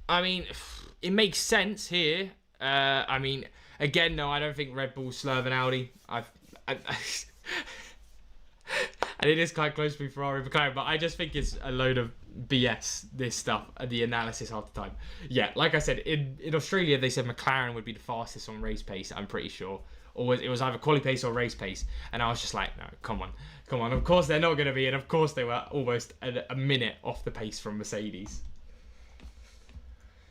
I mean, it makes sense here. I mean, again, no, I don't think Red Bull's slower than Audi. And it is quite close to be Ferrari McLaren, but I just think it's a load of BS, this stuff, the analysis half the time. Yeah, like I said, in Australia, they said McLaren would be the fastest on race pace, I'm pretty sure. Or it was either quali pace or race pace. And I was just like, no, come on. Of course they're not going to be. And of course they were almost a minute off the pace from Mercedes.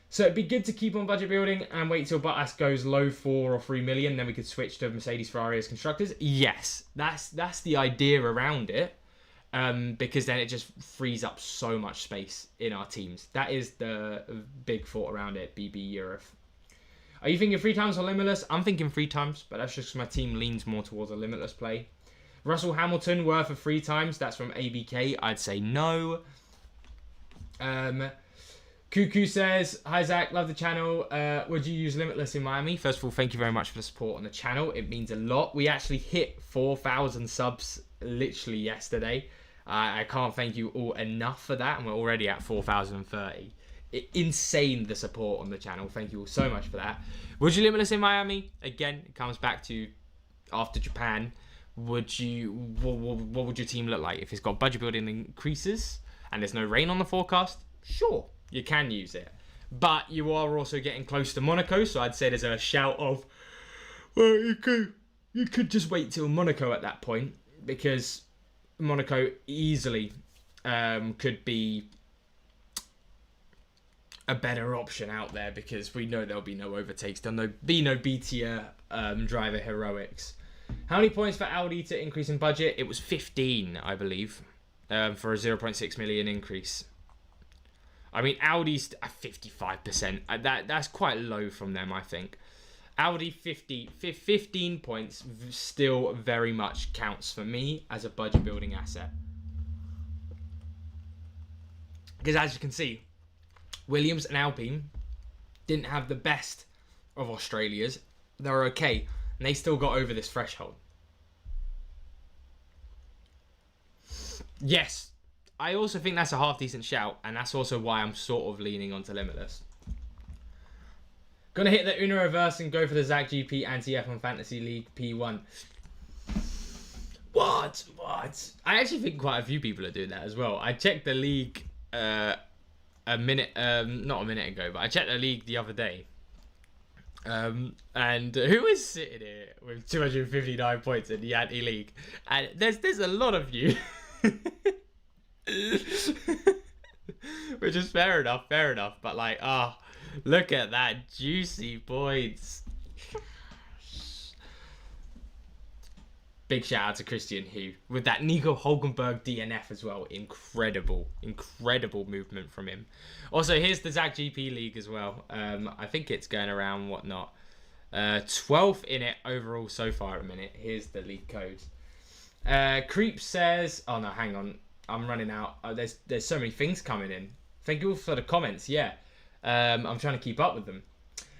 So it'd be good to keep on budget building and wait till Bottas goes low 4 or 3 million. Then we could switch to Mercedes, Ferrari as constructors. Yes, that's the idea around it. Because then it just frees up so much space in our teams. That is the big thought around it, BB Europe. Are you thinking free times or limitless? I'm thinking free times, but that's just because my team leans more towards a limitless play. Russell Hamilton, worth of free times. That's from ABK. I'd say no. Cuckoo says, hi Zach, love the channel. Would you use limitless in Miami? First of all, thank you very much for the support on the channel. It means a lot. We actually hit 4,000 subs literally yesterday. I can't thank you all enough for that, and we're already at 4,030. Insane the support on the channel. Thank you all so much for that. Would you limitless in Miami? Again, it comes back to after Japan. What would your team look like if it's got budget building increases and there's no rain on the forecast? Sure, you can use it, but you are also getting close to Monaco, so I'd say there's a shout of, well, you could just wait till Monaco at that point, because Monaco easily could be a better option out there, because we know there'll be no overtakes. There'll be no B-tier driver heroics. How many points for Audi to increase in budget? It was 15, I believe, for a 0.6 million increase. I mean, Audi's at 55%. That's quite low from them, I think. Audi 15 points still very much counts for me as a budget building asset. Because as you can see, Williams and Alpine didn't have the best of Australias. They were okay, and they still got over this threshold. Yes, I also think that's a half-decent shout, and that's also why I'm sort of leaning onto Limitless. Gonna hit the Uno reverse and go for the Zach GP anti-F1 Fantasy League P1. What? I actually think quite a few people are doing that as well. I checked the league not a minute ago, but I checked the league the other day. And who is sitting here with 259 points in the anti-league? And there's a lot of you. Which is fair enough. But like, look at that juicy points. Big shout out to Christian, who, with that Nico Hulkenberg DNF as well. Incredible movement from him. Also, here's the Zach GP League as well. I think it's going around whatnot. 12th in it overall so far at the minute. Here's the league codes. Creep says, oh no, hang on, I'm running out. There's so many things coming in. Thank you all for the comments. Yeah, I'm trying to keep up with them.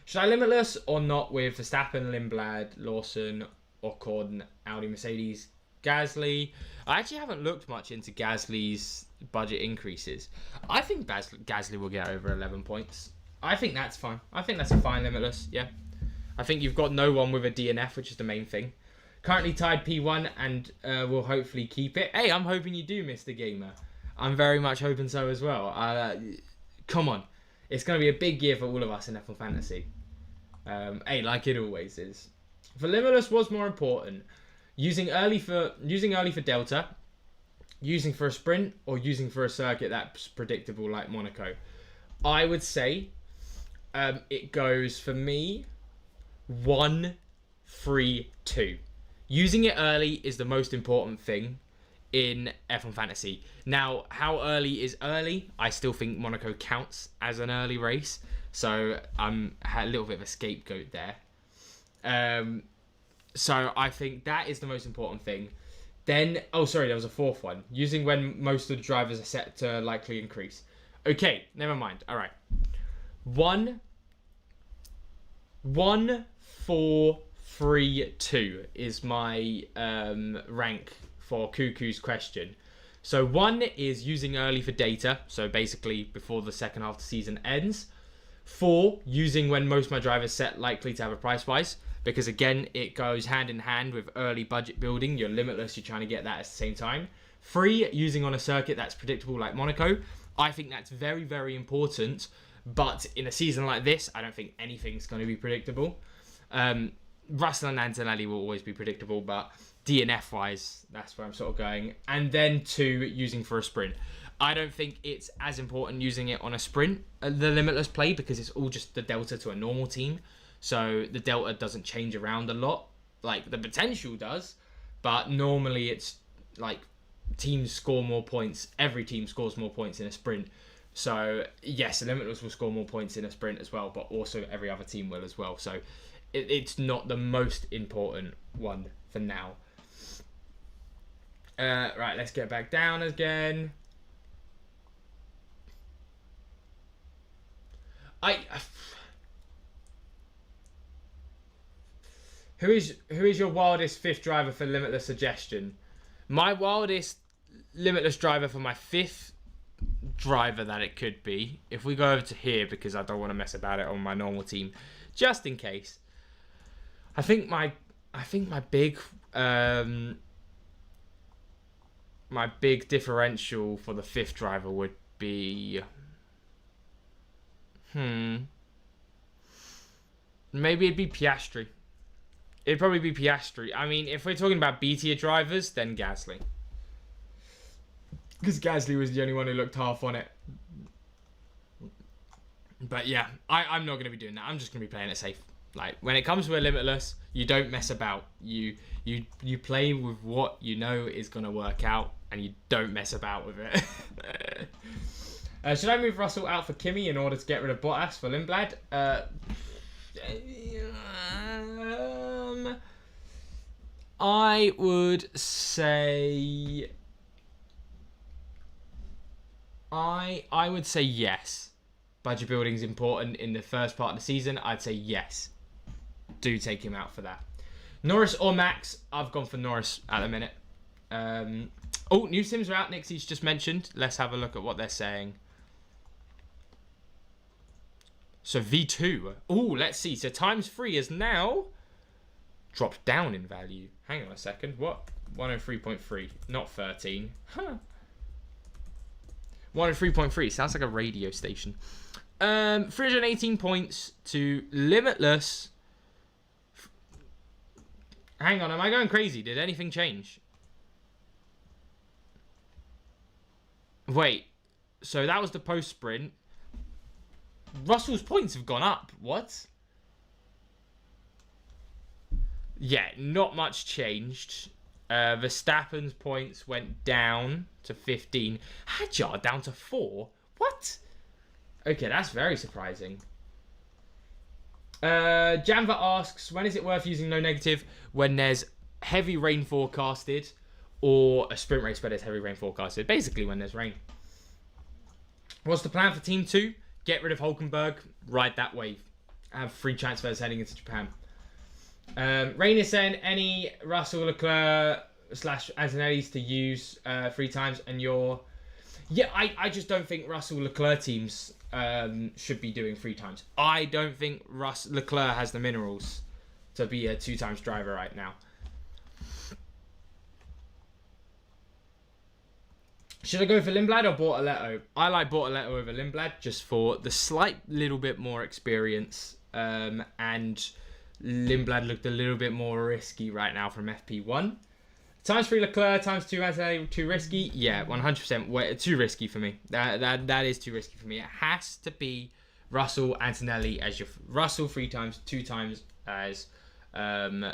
Should I limitless or not with Verstappen, Lindblad, Lawson, Ocon, Audi, Mercedes, Gasly? I actually haven't looked much into Gasly's budget increases. I think Gasly will get over 11 points. I think that's fine. I think that's a fine limitless. Yeah. I think you've got no one with a DNF, which is the main thing. Currently tied P1 and will hopefully keep it. Hey, I'm hoping you do, Mr. Gamer. I'm very much hoping so as well. Come on. It's going to be a big year for all of us in F1 Fantasy. Hey, like it always is. For limitless, what's more important? Using early for Delta, using for a sprint, or using for a circuit that's predictable like Monaco? I would say it goes for me 1, 3, 2. Using it early is the most important thing in F1 Fantasy. Now, how early is early? I still think Monaco counts as an early race, so I'm a little bit of a scapegoat there. So I think that is the most important thing. Then, oh sorry, there was a fourth one. Using when most of the drivers are set to likely increase. Okay, never mind. All right. 1, 4, 3, 2 is my rank for Cuckoo's question. So 1 is using early for data, so basically before the second half of the season ends. 4, using when most of my drivers set likely to have a price wise, because again, it goes hand in hand with early budget building. You're limitless, you're trying to get that at the same time. 3, using on a circuit that's predictable like Monaco. I think that's very, very important, but in a season like this, I don't think anything's going to be predictable. Russell and Antonelli will always be predictable, but DNF wise, that's where I'm sort of going. And then 2, using for a sprint. I don't think it's as important using it on a sprint, the limitless play, because it's all just the delta to a normal team. So the delta doesn't change around a lot. Like, the potential does, but normally it's like teams score more points. Every team scores more points in a sprint. So yes, the limitless will score more points in a sprint as well, but also every other team will as well. So it's not the most important one for now. Right, let's get back down again. Who is your wildest fifth driver for limitless suggestion? My wildest limitless driver for my fifth driver that it could be, if we go over to here, because I don't want to mess about it on my normal team, just in case. I think my big differential for the fifth driver would be maybe it'd be Piastri. It'd probably be Piastri. I mean, if we're talking about B tier drivers, then Gasly. Because Gasly was the only one who looked half on it. But yeah, I'm not going to be doing that. I'm just going to be playing it safe. Like, when it comes to a limitless, you don't mess about. You play with what you know is going to work out, and you don't mess about with it. Should I move Russell out for Kimi in order to get rid of Bottas for Lindblad? I would say I would say yes. Budget building is important in the first part of the season. I'd say yes. Do take him out for that. Norris or Max? I've gone for Norris at the minute. Oh, new sims are out. Nixie's just mentioned. Let's have a look at what they're saying. So V2. Oh, let's see. So ×3 is now dropped down in value. Hang on a second. What? 103.3, not 13. Huh. 103.3. Sounds like a radio station. 318 points to limitless. Hang on, am I going crazy? Did anything change? Wait. So that was the post sprint. Russell's points have gone up. What? Yeah, not much changed. Verstappen's points went down to 15. Hadjar down to 4. What? Okay, that's very surprising. Janva asks, when is it worth using no negative? When there's heavy rain forecasted, or a sprint race where there's heavy rain forecasted. Basically, when there's rain. What's the plan for Team 2? Get rid of Hulkenberg, ride that wave. Have free transfers heading into Japan. Rain is saying any Russell, Leclerc / Antonelli's to use 3 times, and you're... Yeah, I just don't think Russell Leclerc teams should be doing 3 times. I don't think Leclerc has the minerals to be a 2 times driver right now. Should I go for Lindblad or Bortoletto? I like Bortoletto over Lindblad just for the slight little bit more experience. And Lindblad looked a little bit more risky right now from FP1. Times 3 Leclerc, times 2 Antonelli, too risky. Yeah, 100% too risky for me. That is too risky for me. It has to be Russell, Antonelli as your Russell 3 times, 2 times as as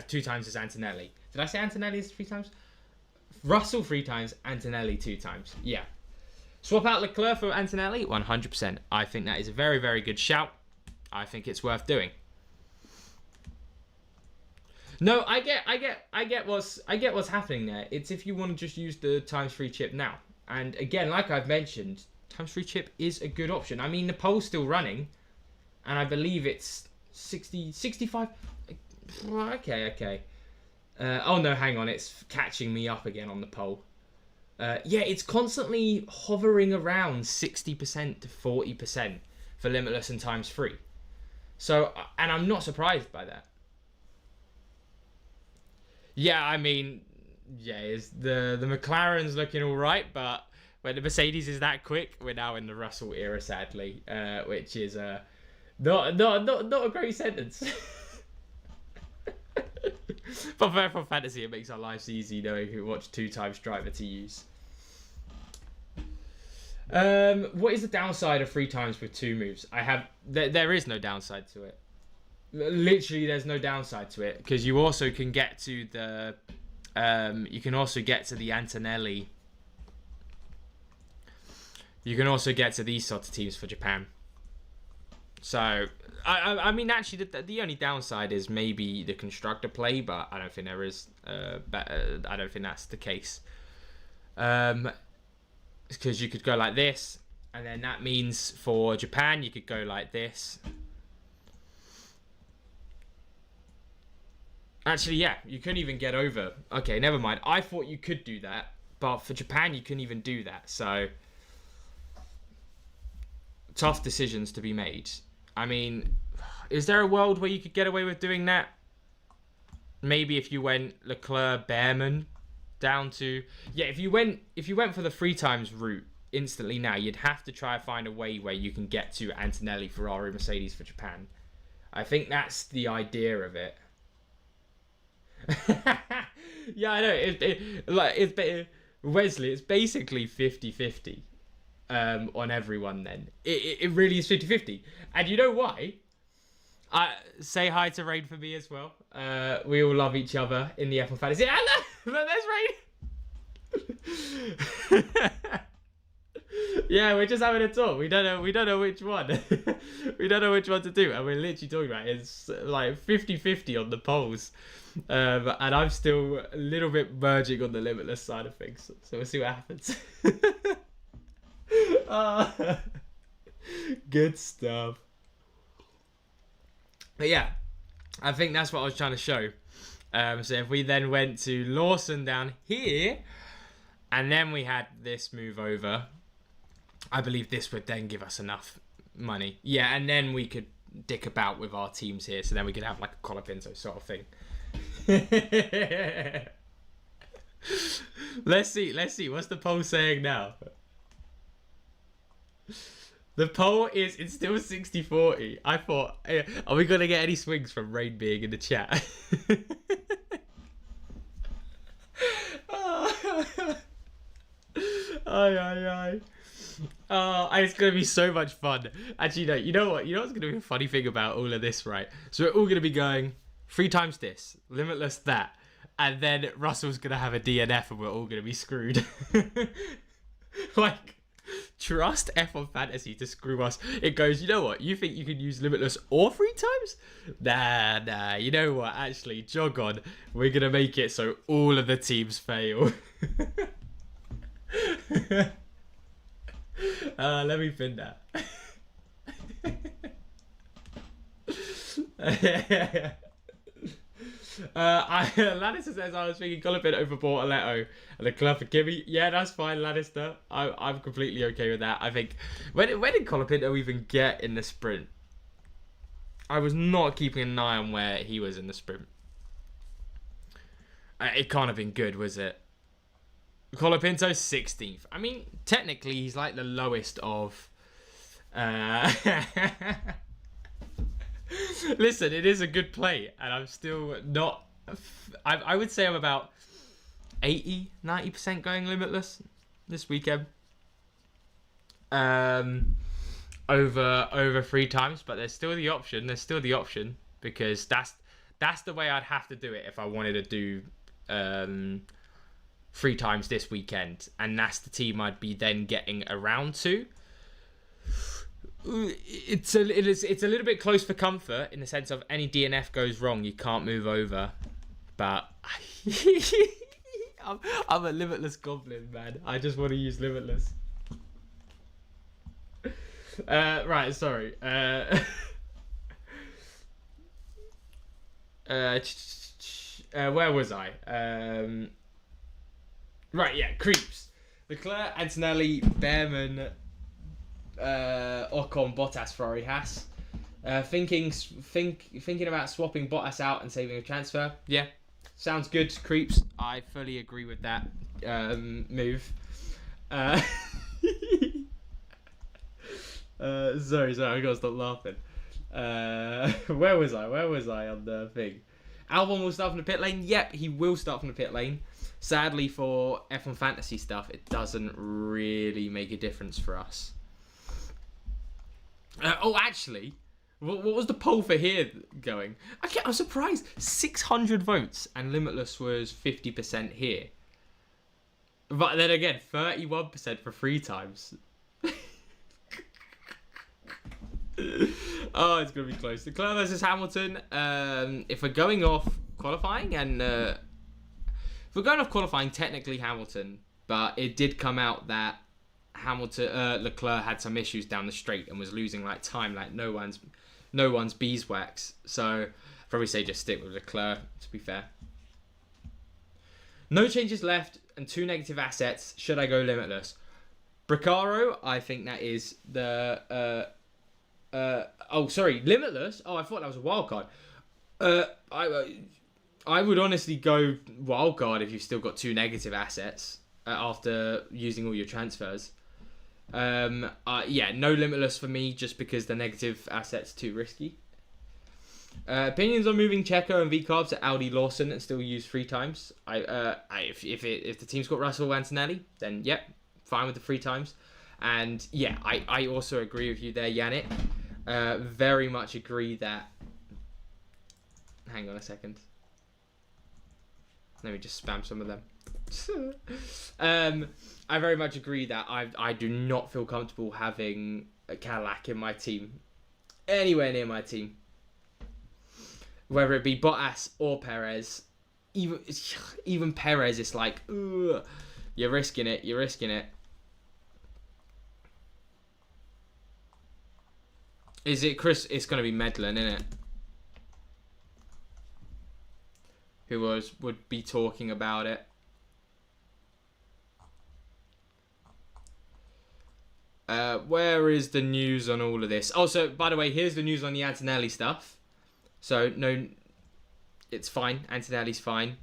2 times as Antonelli. Did I say Antonelli is 3 times? Russell 3 times, Antonelli 2 times. Yeah. Swap out Leclerc for Antonelli, 100%. I think that is a very, very good shout. I think it's worth doing. No, I get what's happening there. It's if you want to just use the times 3 chip now. And again, like I've mentioned, times 3 chip is a good option. I mean, the poll's still running, and I believe it's 60, 65. Okay. Oh no, hang on, it's catching me up again on the poll. Yeah, it's constantly hovering around 60% to 40% for Limitless and times 3. So, and I'm not surprised by that. Yeah, I mean, yeah, the McLaren's looking all right, but when the Mercedes is that quick, we're now in the Russell era, sadly, which is not a great sentence. But for fantasy, it makes our lives easy knowing who watch 2 times driver to use. What is the downside of 3 times with 2 moves? There is no downside to it. Literally, there's no downside to it because you also can get to the the Antonelli. You can also get to these sort of teams for Japan. So I mean, actually, the only downside is maybe the constructor play, but I don't think there is. I don't think that's the case. Because you could go like this, and then that means for Japan you could go like this. Actually, yeah, you couldn't even get over. Okay, never mind. I thought you could do that, but for Japan you couldn't even do that. So tough decisions to be made. I mean, is there a world where you could get away with doing that? Maybe if you went Leclerc, Behrman down to... Yeah, if you went for the 3 times route instantly now, you'd have to try and find a way where you can get to Antonelli, Ferrari, Mercedes for Japan. I think that's the idea of it. Yeah, I know. Wesley, it's basically 50-50 on everyone then. It really is 50-50. And you know why? Say hi to Rain for me as well. We all love each other in the F1 Fantasy. Ah, no, there's Rain. Yeah, we're just having a talk. We don't know which one. We don't know which one to do, and we're literally talking about it. It's like 50-50 on the polls. And I'm still a little bit merging on the Limitless side of things. So we'll see what happens. Good stuff. But yeah, I think that's what I was trying to show. So if we then went to Lawson down here, and then we had this move over, I believe this would then give us enough money. Yeah, and then we could dick about with our teams here, so then we could have like a Colapinto sort of thing. Let's see. What's the poll saying now? The poll is, it's still 60-40. I thought, are we going to get any swings from Rain being in the chat? It's going to be so much fun. Actually, no, you know what? You know what's going to be a funny thing about all of this, right? So we're all going to be going 3 times this, Limitless that, and then Russell's going to have a DNF and we're all going to be screwed. Trust F1 Fantasy to screw us. It goes, you know what? You think you can use Limitless or 3 times? Nah. You know what? Actually, jog on. We're going to make it so all of the teams fail. Let me pin that. Lannister says I was thinking Colopin over Bortoletto and the club for Kimmy. Yeah, that's fine, Lannister. I'm completely okay with that. I think when did Colopinto even get in the sprint? I was not keeping an eye on where he was in the sprint. It can't have been good, was it? Colopinto 16th. I mean, technically he's like the lowest of. Listen, it is a good play, and I'm still not. I would say I'm about 80-90% going Limitless this weekend. Over 3 times, but there's still the option. Because that's the way I'd have to do it if I wanted to do 3 times this weekend, and that's the team I'd be then getting around to. It's a little bit close for comfort in the sense of any DNF goes wrong, you can't move over. But I'm a Limitless goblin, man. I just want to use Limitless. Right, sorry. Where was I? Right, yeah, creeps. Leclerc, Antonelli, Behrman, Ocon, Bottas, Ferrari, Haas. Thinking about swapping Bottas out and saving a transfer. Yeah, sounds good, creeps. I fully agree with that move. Sorry, I gotta stop laughing. Where was I on the thing? Albon will start from the pit lane. Yep, he will start from the pit lane. Sadly for F1 Fantasy stuff, it doesn't really make a difference for us. Actually, what was the poll for here going? I'm surprised. 600 votes and Limitless was 50% here. But then again, 31% for 3 times. Oh, it's going to be close. Leclerc versus Hamilton. If we're going off qualifying technically Hamilton, but it did come out that Leclerc had some issues down the straight and was losing like time like no one's beeswax. So I'd probably say just stick with Leclerc, to be fair. No changes left and 2 negative assets. Should I go Limitless? Bricaro, I think that is the Limitless. Oh, I thought that was a wild card. I would honestly go wild card if you've still got 2 negative assets after using all your transfers. Yeah, no Limitless for me just because the negative assets too risky. Opinions on moving Checo and V-Carb to Audi Lawson and still use 3 times. If the team's got Russell Antonelli, then yep, fine with the 3 times. And yeah, I also agree with you there, Yannick. Very much agree that. Hang on a second. Let me just spam some of them. I very much agree that I do not feel comfortable having a Cadillac in my team, anywhere near my team. Whether it be Bottas or Perez, even Perez, it's like, ugh, you're risking it. Is it Chris? It's going to be Medlin, isn't it? Who would be talking about it. Where is the news on all of this? Also, by the way, here's the news on the Antonelli stuff. So, no, it's fine. Antonelli's fine.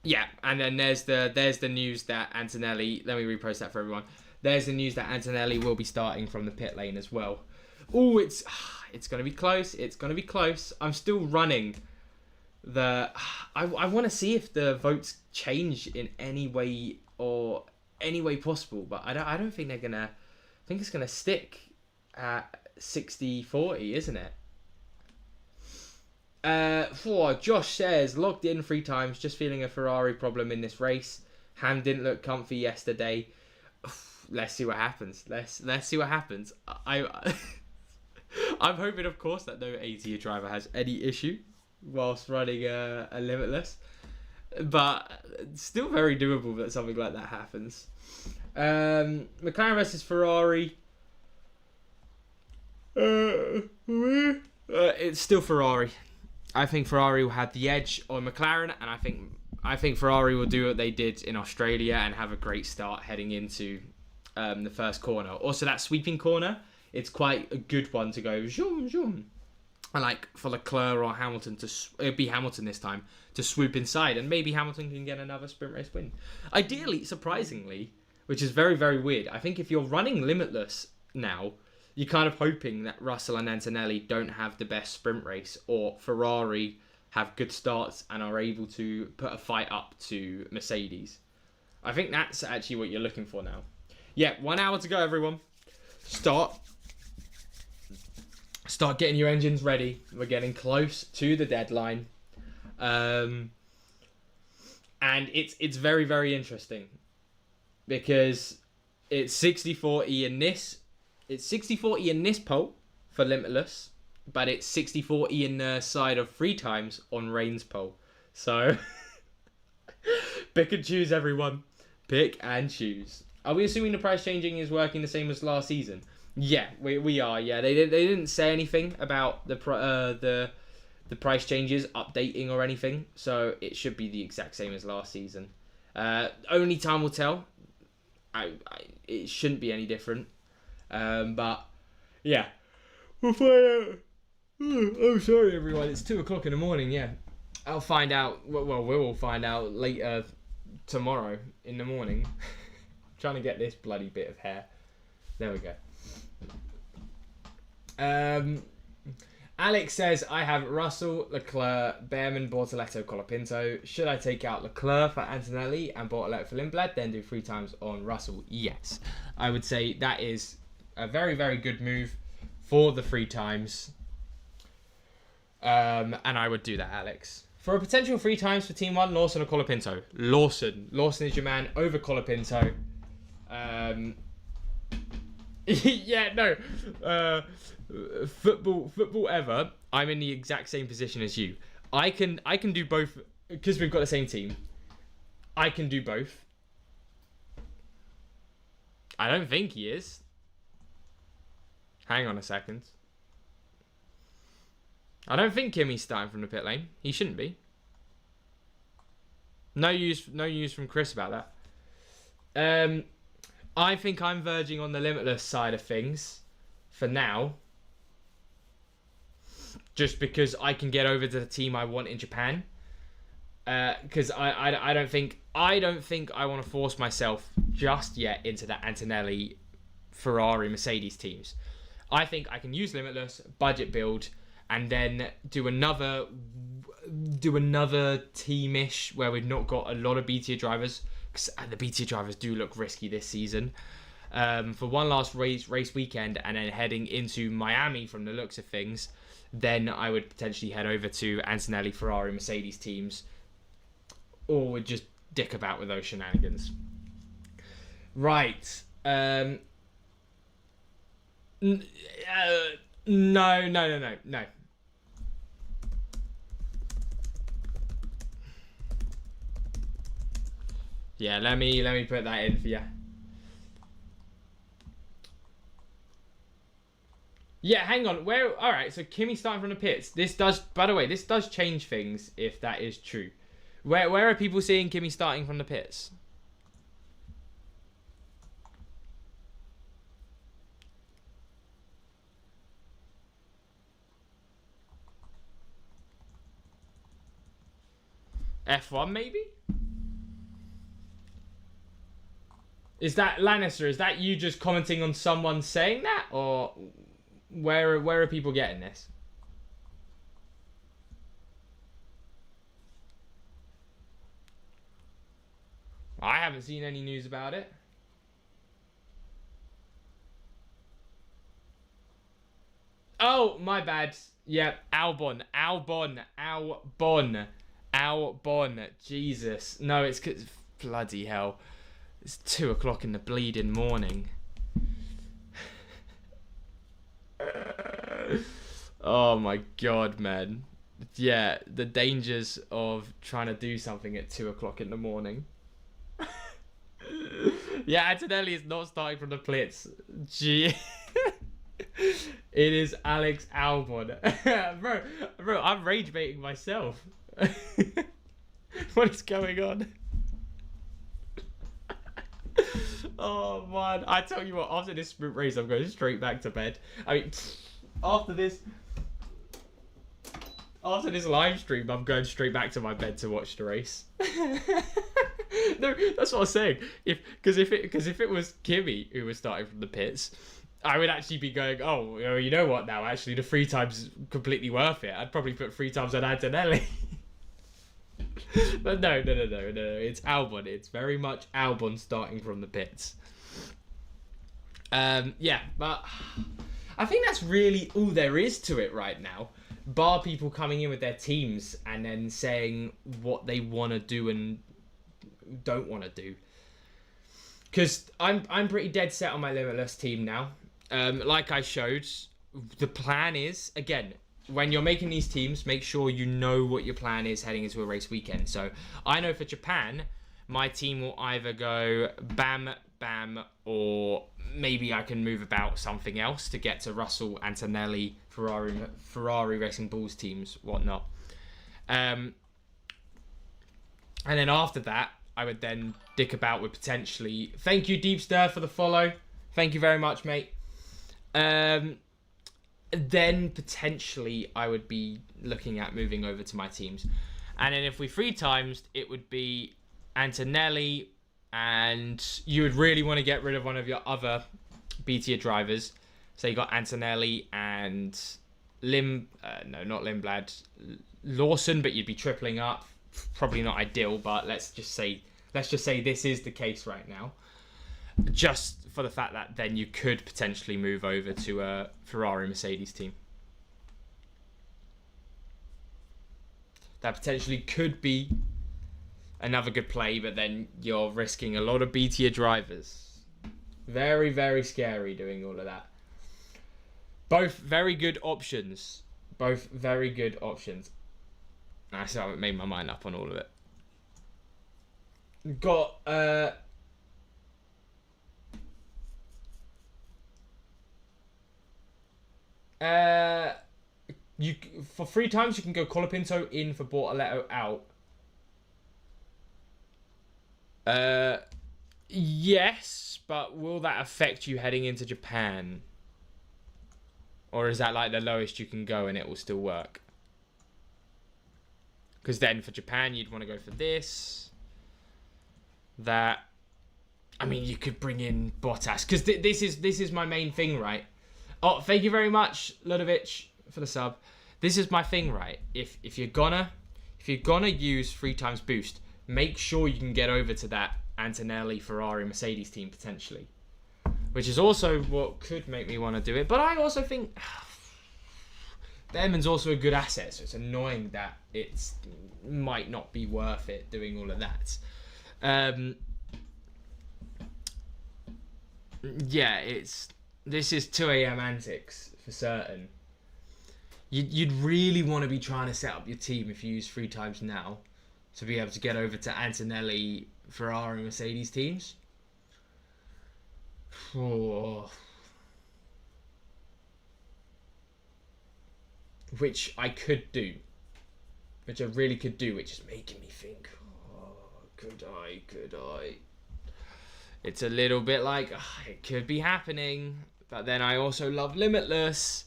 Yeah, and then there's the news that Antonelli... Let me repost that for everyone. There's the news that Antonelli will be starting from the pit lane as well. Oh, it's going to be close. It's going to be close. I'm still running the... I want to see if the votes change in any way or any way possible, but I don't think they're going to... I think it's going to stick at 60-40, isn't it? Josh says, logged in 3 times, just feeling a Ferrari problem in this race. Ham didn't look comfy yesterday. Let's see what happens. Let's see what happens. I'm hoping, of course, that no AT driver has any issue whilst running a Limitless, but still very doable that something like that happens. McLaren versus Ferrari. It's still Ferrari. I think Ferrari will have the edge on McLaren, and I think Ferrari will do what they did in Australia and have a great start heading into the first corner. Also, that sweeping corner, it's quite a good one to go zoom zoom, and like for Leclerc or Hamilton it'd be Hamilton this time to swoop inside, and maybe Hamilton can get another sprint race win. Ideally, surprisingly, which is very, very weird, I think if you're running Limitless now, you're kind of hoping that Russell and Antonelli don't have the best sprint race, or Ferrari have good starts and are able to put a fight up to Mercedes. I think that's actually what you're looking for now. Yeah, 1 hour to go, everyone. Start getting your engines ready. We're getting close to the deadline. And it's very, very interesting, because it's 60-40 in this. It's 60-40 in this poll for Limitless, but it's 60-40 in the side of 3 times on Reigns' poll. So pick and choose, everyone. Pick and choose. Are we assuming the price changing is working the same as last season? Yeah, we are. Yeah, they didn't say anything about the price changes updating or anything, so it should be the exact same as last season. Only time will tell. It shouldn't be any different. But yeah, we'll find out. Oh, sorry everyone, it's 2 o'clock in the morning. Yeah, I'll find out. Well, we'll find out later tomorrow in the morning. I'm trying to get this bloody bit of hair. There we go. Alex says, I have Russell, Leclerc, Behrman, Bortoletto, Colapinto. Should I take out Leclerc for Antonelli and Bortoletto for Lindblad, then do 3 times on Russell? Yes. I would say that is a very, very good move for the 3 times. And I would do that, Alex. For a potential 3 times for Team 1, Lawson or Colapinto? Lawson. Lawson is your man over Colapinto. Yeah, no. Football ever. I'm in the exact same position as you. I can do both, because we've got the same team. I can do both. I don't think he is. Hang on a second. I don't think Kimi's starting from the pit lane. He shouldn't be. No news from Chris about that. I think I'm verging on the Limitless side of things for now, just because I can get over to the team I want in Japan. Because I don't think I want to force myself just yet into that Antonelli, Ferrari, Mercedes teams. I think I can use Limitless, budget build, and then do another teamish where we've not got a lot of B-tier drivers, because the B-tier drivers do look risky this season. For one last race weekend, and then heading into Miami from the looks of things, then I would potentially head over to Antonelli, Ferrari, Mercedes teams, or would just dick about with those shenanigans. Right. No. Yeah, let me put that in for you. Yeah, hang on. All right, so Kimi starting from the pits. By the way, this does change things if that is true. Where are people seeing Kimi starting from the pits? F1 maybe? Is that Lannister? Is that you just commenting on someone saying that, or where are people getting this? I haven't seen any news about it. Oh, my bad. Yeah, Albon. Jesus. No, it's 'cause Bloody hell. It's 2 o'clock in the bleeding morning. Oh my god, man. Yeah, the dangers of trying to do something at 2 o'clock in the morning. Yeah, Antonelli is not starting from the Plitz. Gee. It is Alex Albon. bro, I'm rage baiting myself. What is going on? Oh man, I tell you what, after this sprint race I'm going straight back to bed. I mean, after this live stream I'm going straight back to my bed to watch the race. No, that's what I was saying. Because if it was Kimi who was starting from the pits, I would actually be going, oh, you know what now, actually the 3 times completely worth it. I'd probably put 3 times on Antonelli. But no, it's Albon. It's very much Albon starting from the pits. Yeah, but I think that's really all there is to it right now. Bar people coming in with their teams and then saying what they want to do and don't want to do. Because I'm pretty dead set on my Limitless team now. Like I showed, the plan is, again, when you're making these teams, make sure you know what your plan is heading into a race weekend. So I know for Japan, my team will either go Bam, Bam, or maybe I can move about something else to get to Russell, Antonelli, Ferrari Racing Bulls teams, whatnot. And then after that, I would then dick about with potentially... Thank you, Deep Stir, for the follow. Thank you very much, mate. Then potentially I would be looking at moving over to my teams. And then if we 3 times, it would be Antonelli, and you would really want to get rid of one of your other B-tier drivers. So you got Antonelli and not Lindblad, Lawson, but you'd be tripling up. Probably not ideal, but let's just say this is the case right now. Just for the fact that then you could potentially move over to a Ferrari Mercedes team. That potentially could be another good play, but then you're risking a lot of B-tier drivers. Very, very scary doing all of that. Both very good options. Both very good options. I still haven't made my mind up on all of it. Got you for 3 times you can go Colapinto in for Bortoletto out. Yes, but will that affect you heading into Japan? Or is that like the lowest you can go and it will still work? Because then for Japan you'd want to go for this. That, I mean, you could bring in Bottas, because this is my main thing, right? Oh, thank you very much, Ludovic, for the sub. This is my thing, right? If you're gonna use 3 times boost, make sure you can get over to that Antonelli Ferrari Mercedes team potentially, which is also what could make me want to do it. But I also think Behrman's also a good asset, so it's annoying that it might not be worth it doing all of that. Yeah, this is 2 a.m. antics for certain. You'd really want to be trying to set up your team if you use 3 times now to be able to get over to Antonelli, Ferrari, Mercedes teams. Oh. Which I could do. Which I really could do, which is making me think, could I? It's a little bit like, it could be happening, but then I also love Limitless,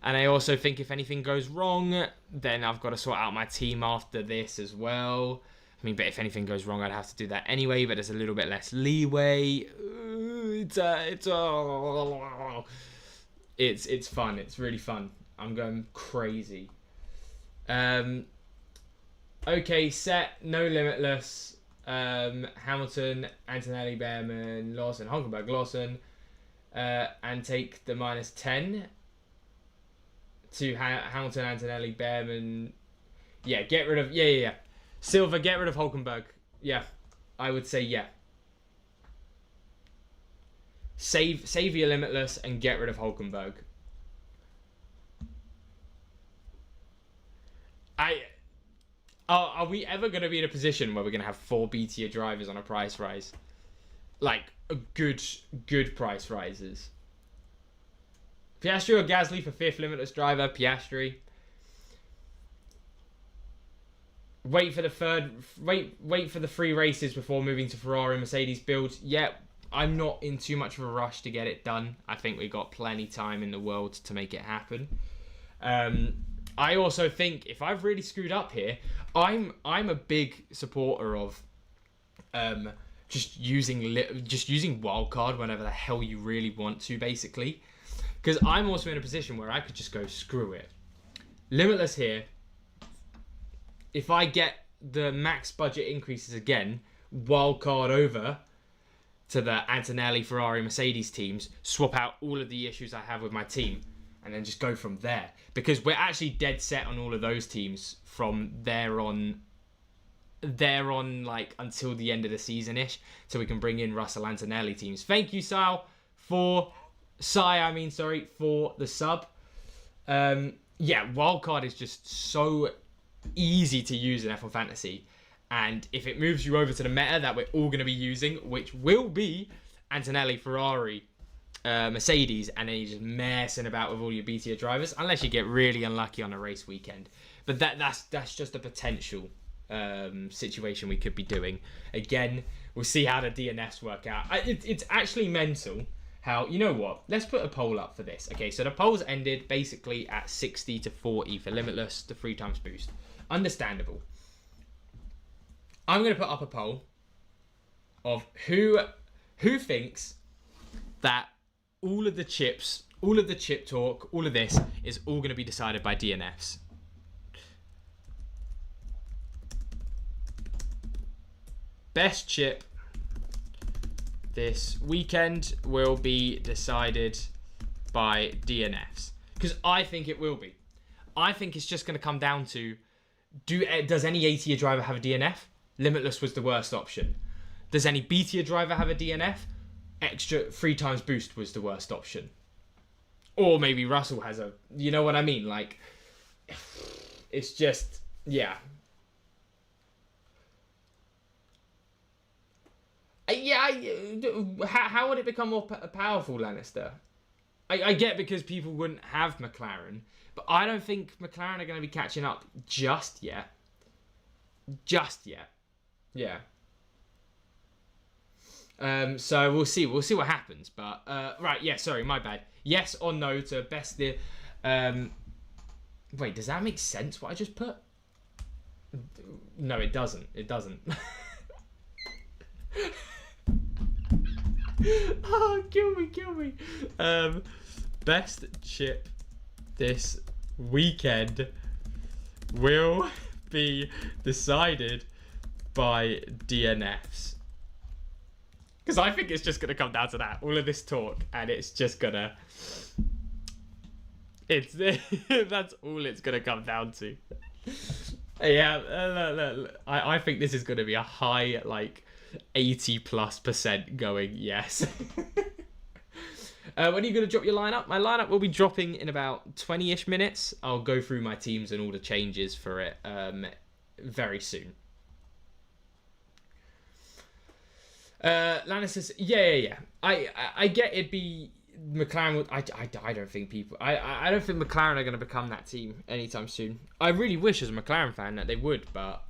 and I also think if anything goes wrong, then I've got to sort out my team after this as well. I mean, but if anything goes wrong, I'd have to do that anyway, but there's a little bit less leeway. It's fun. It's really fun. I'm going crazy. Okay, set, no Limitless. Hamilton, Antonelli, Behrman, Lawson, Hulkenberg, Lawson, and take the -10 to Hamilton, Antonelli, Behrman. Yeah, get rid of... Yeah. Silver, get rid of Hulkenberg. Yeah, I would say, yeah. Save your Limitless and get rid of Hulkenberg. Are we ever going to be in a position where we're going to have 4 B-tier drivers on a price rise? Like, a good price rises. Piastri or Gasly for 5th Limitless driver? Piastri. Wait for the 3 races before moving to Ferrari Mercedes build. Yeah, I'm not in too much of a rush to get it done. I think we got plenty time in the world to make it happen. I also think if I've really screwed up here, I'm a big supporter of just using wildcard whenever the hell you really want to, basically. Because I'm also in a position where I could just go screw it. Limitless here. If I get the max budget increases again, wildcard over to the Antonelli, Ferrari, Mercedes teams, swap out all of the issues I have with my team, and then just go from there. Because we're actually dead set on all of those teams from there on like until the end of the season-ish, so we can bring in Russell Antonelli teams. Thank you, for the sub. Yeah, wildcard is just so easy to use in F1 Fantasy, and if it moves you over to the meta that we're all going to be using, which will be Antonelli, Ferrari, Mercedes, and then you're just messing about with all your B-tier drivers, unless you get really unlucky on a race weekend. But that's just a potential situation we could be doing. Again, we'll see how the DNFs work out. It's actually mental how, you know what, let's put a poll up for this. Okay, so the polls ended basically at 60 to 40 for Limitless, the 3 times boost. Understandable. I'm going to put up a poll of who thinks that all of the chip talk, all of this is all going to be decided by DNFs. Best chip this weekend will be decided by DNFs. Because I think it will be. I think it's just going to come down to, does any A-tier driver have a DNF? Limitless was the worst option. Does any B-tier driver have a DNF? Extra 3 times boost was the worst option. Or maybe Russell has a... You know what I mean? Like, it's just... Yeah. How would it become more powerful, Lannister? I get because people wouldn't have McLaren, but I don't think McLaren are going to be catching up just yet. Just yet. Yeah. So we'll see. We'll see what happens. But right, yeah. Sorry, my bad. Yes or no to best the. Wait, does that make sense? What I just put? No, it doesn't. It doesn't. Oh, kill me. Best chip this weekend will be decided by DNFs. Because I think it's just going to come down to that. All of this talk, and it's just going to... That's all it's going to come down to. Yeah, I think this is going to be a high, like, 80+% going yes. When are you going to drop your lineup? My lineup will be dropping in about 20-ish minutes. I'll go through my teams and all the changes for it very soon. Lannis says, yeah. I get it'd be McLaren. Would, I don't think people. I don't think McLaren are going to become that team anytime soon. I really wish as a McLaren fan that they would, but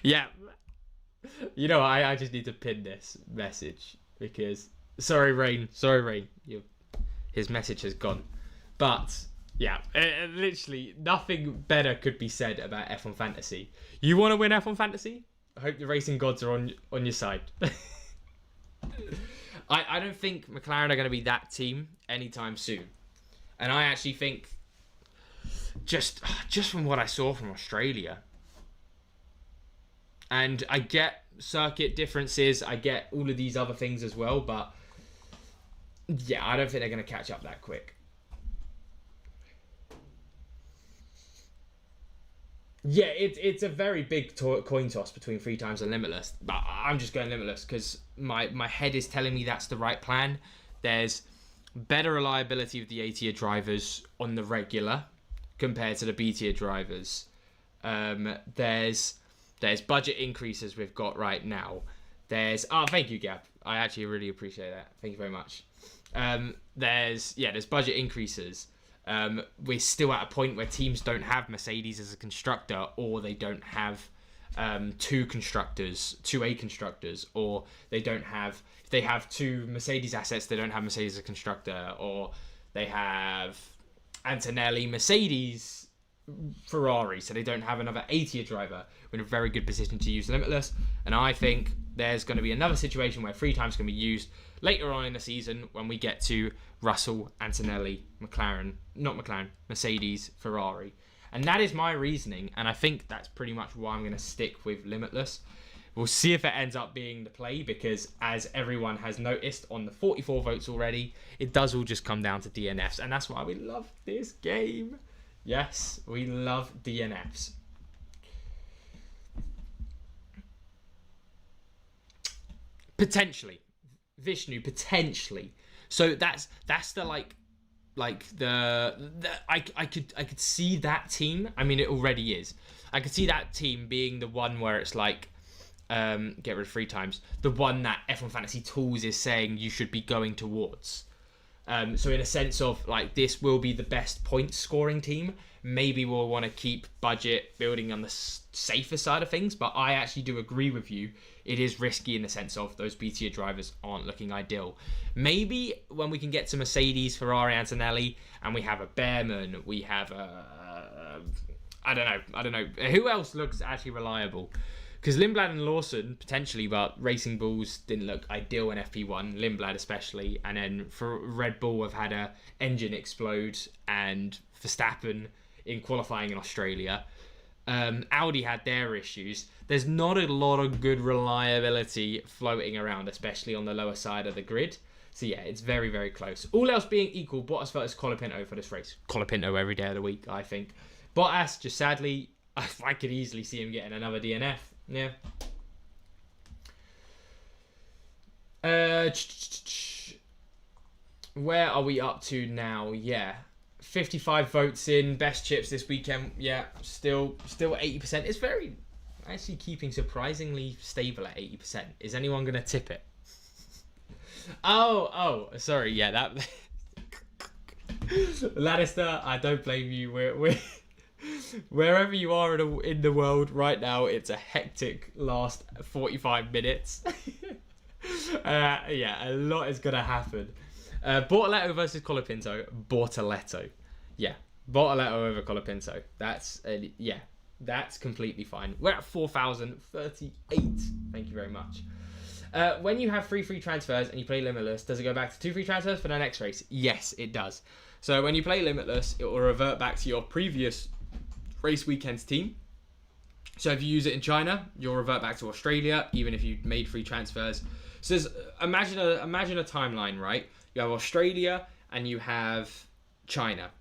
yeah. You know, I just need to pin this message because sorry, Rain. His message has gone, but yeah, literally nothing better could be said about F1 Fantasy. You want to win F1 Fantasy? I hope the racing gods are on your side. I don't think McLaren are going to be that team anytime soon. And I actually think, just from what I saw from Australia, and I get circuit differences, I get all of these other things as well, but yeah, I don't think they're going to catch up that quick. Yeah, it's a very big coin toss between free times and limitless. But I'm just going limitless because my head is telling me that's the right plan. There's better reliability of the A tier drivers on the regular compared to the B tier drivers. There's budget increases we've got right now. Thank you, Gab. I actually really appreciate that. Thank you very much. There's budget increases. We're still at a point where teams don't have Mercedes as a constructor, or they don't have two A constructors, or if they have two Mercedes assets, they don't have Mercedes as a constructor, or they have Antonelli, Mercedes, Ferrari, so they don't have another A-tier driver. We're in a very good position to use limitless, and I think there's going to be another situation where free time's going to be used later on in the season when we get to Russell, Antonelli, Mercedes, Ferrari. And that is my reasoning, and I think that's pretty much why I'm going to stick with limitless. We'll see if it ends up being the play, because as everyone has noticed on the 44 votes already, it does all just come down to DNFs, and that's why we love this game. Yes, we love DNFs. Potentially. Vishnu, potentially. So that's the I could see that team. I mean, it already is. I could see that team being the one where it's like, get rid of free times, the one that F1 Fantasy Tools is saying you should be going towards. So in a sense of like, this will be the best point scoring team. Maybe we'll want to keep budget building on the safer side of things, but I actually do agree with you. It is risky in the sense of those B tier drivers aren't looking ideal. Maybe when we can get to Mercedes, Ferrari, Antonelli, and we have a Behrman, we have I don't know. Who else looks actually reliable? Because Lindblad and Lawson, potentially, but Racing Bulls didn't look ideal in FP1, Lindblad especially. And then for Red Bull, have had a engine explode, and Verstappen in qualifying in Australia. Audi had their issues. There's not a lot of good reliability floating around, especially on the lower side of the grid. So yeah, it's very, very close. All else being equal, Bottas versus Colapinto for this race. Colapinto every day of the week, I think. Bottas, just sadly, I could easily see him getting another DNF. Yeah. Where are we up to now? Yeah. 55 votes in. Best chips this weekend. Yeah. Still 80%. It's very actually keeping surprisingly stable at 80%. Is anyone going to tip it? Oh, sorry. Yeah, that Lannister, I don't blame you. We're wherever you are in the world right now, it's a hectic last 45 minutes. Yeah, a lot is going to happen. Bortoletto versus Colapinto. Bortoletto. Yeah, Bortoletto over Colapinto. That's completely fine. We're at 4,038. Thank you very much. When you have free transfers and you play Limitless, does it go back to 2 free transfers for the next race? Yes, it does. So when you play Limitless, it will revert back to your previous race weekend's team. So if you use it in China, you'll revert back to Australia, even if you made free transfers. So imagine a timeline, right? You have Australia and you have China.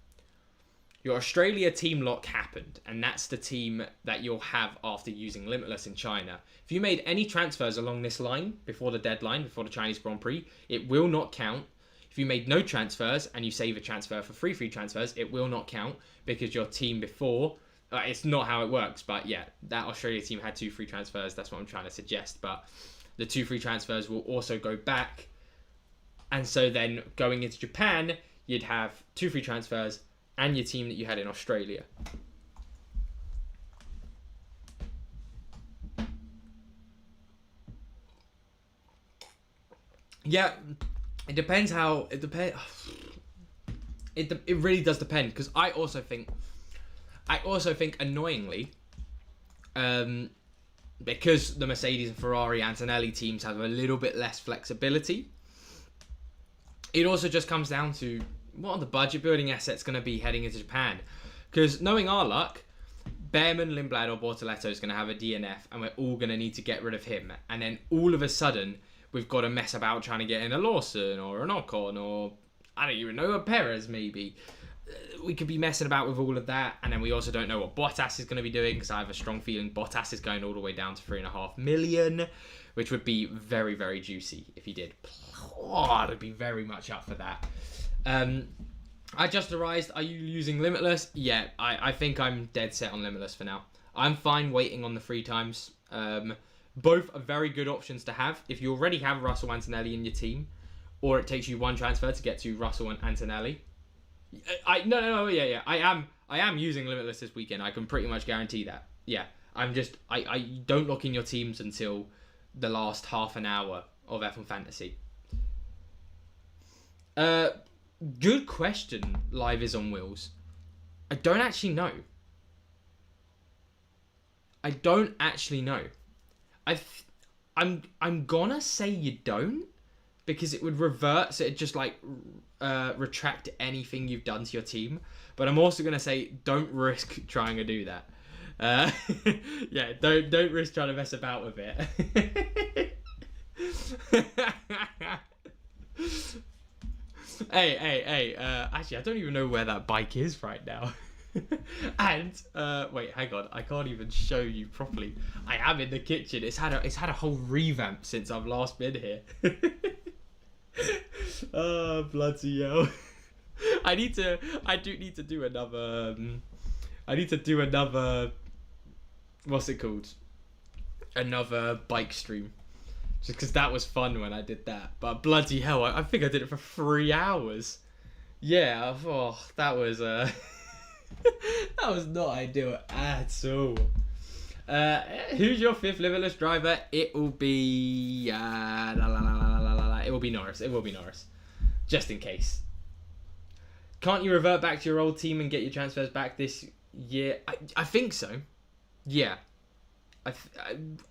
Your Australia team lock happened, and that's the team that you'll have after using Limitless in China. If you made any transfers along this line before the deadline, before the Chinese Grand Prix, it will not count. If you made no transfers and you save a transfer for free transfers, it will not count because your team before... it's not how it works, but yeah, that Australia team had 2 free transfers. That's what I'm trying to suggest. But the 2 free transfers will also go back. And so then going into Japan, you'd have 2 free transfers and your team that you had in Australia. Yeah, it depends how... It really does depend, because I also think annoyingly, because the Mercedes and Ferrari Antonelli teams have a little bit less flexibility, it also just comes down to what are the budget building assets going to be heading into Japan. Because knowing our luck, Behrman, Lindblad or Bortoletto is going to have a DNF, and we're all going to need to get rid of him. And then all of a sudden, we've got to mess about trying to get in a Lawson or an Ocon or, I don't even know, a Perez maybe. we could be messing about with all of that, and then we also don't know what Bottas is going to be doing, because I have a strong feeling Bottas is going all the way down to 3.5 million, which would be very, very juicy if he did. Oh, I'd be very much up for that. I just realised, are you using Limitless? Yeah, I think I'm dead set on Limitless for now. I'm fine waiting on the 3 times. Both are very good options to have if you already have Russell Antonelli in your team, or it takes you 1 transfer to get to Russell and Antonelli. Yeah. I am using Limitless this weekend. I can pretty much guarantee that. Yeah, I don't lock in your teams until the last half an hour of F1 Fantasy. Good question. Live is on wheels. I don't actually know. I'm gonna say you don't, because it would revert, so it just like retract anything you've done to your team. But I'm also gonna say don't risk trying to do that. Yeah, don't risk trying to mess about with it. Hey. Actually, I don't even know where that bike is right now. And wait, hang on, I can't even show you properly. I am in the kitchen. It's had a whole revamp since I've last been here. Oh, bloody hell. I do need to do another what's it called? Another bike stream. Just because that was fun when I did that. But bloody hell, I think I did it for 3 hours. Yeah, that was that was not ideal at all. Who's your 5th Limitless driver? It will be it will be Norris. It will be Norris. Just in case. Can't you revert back to your old team and get your transfers back this year? I think so. Yeah.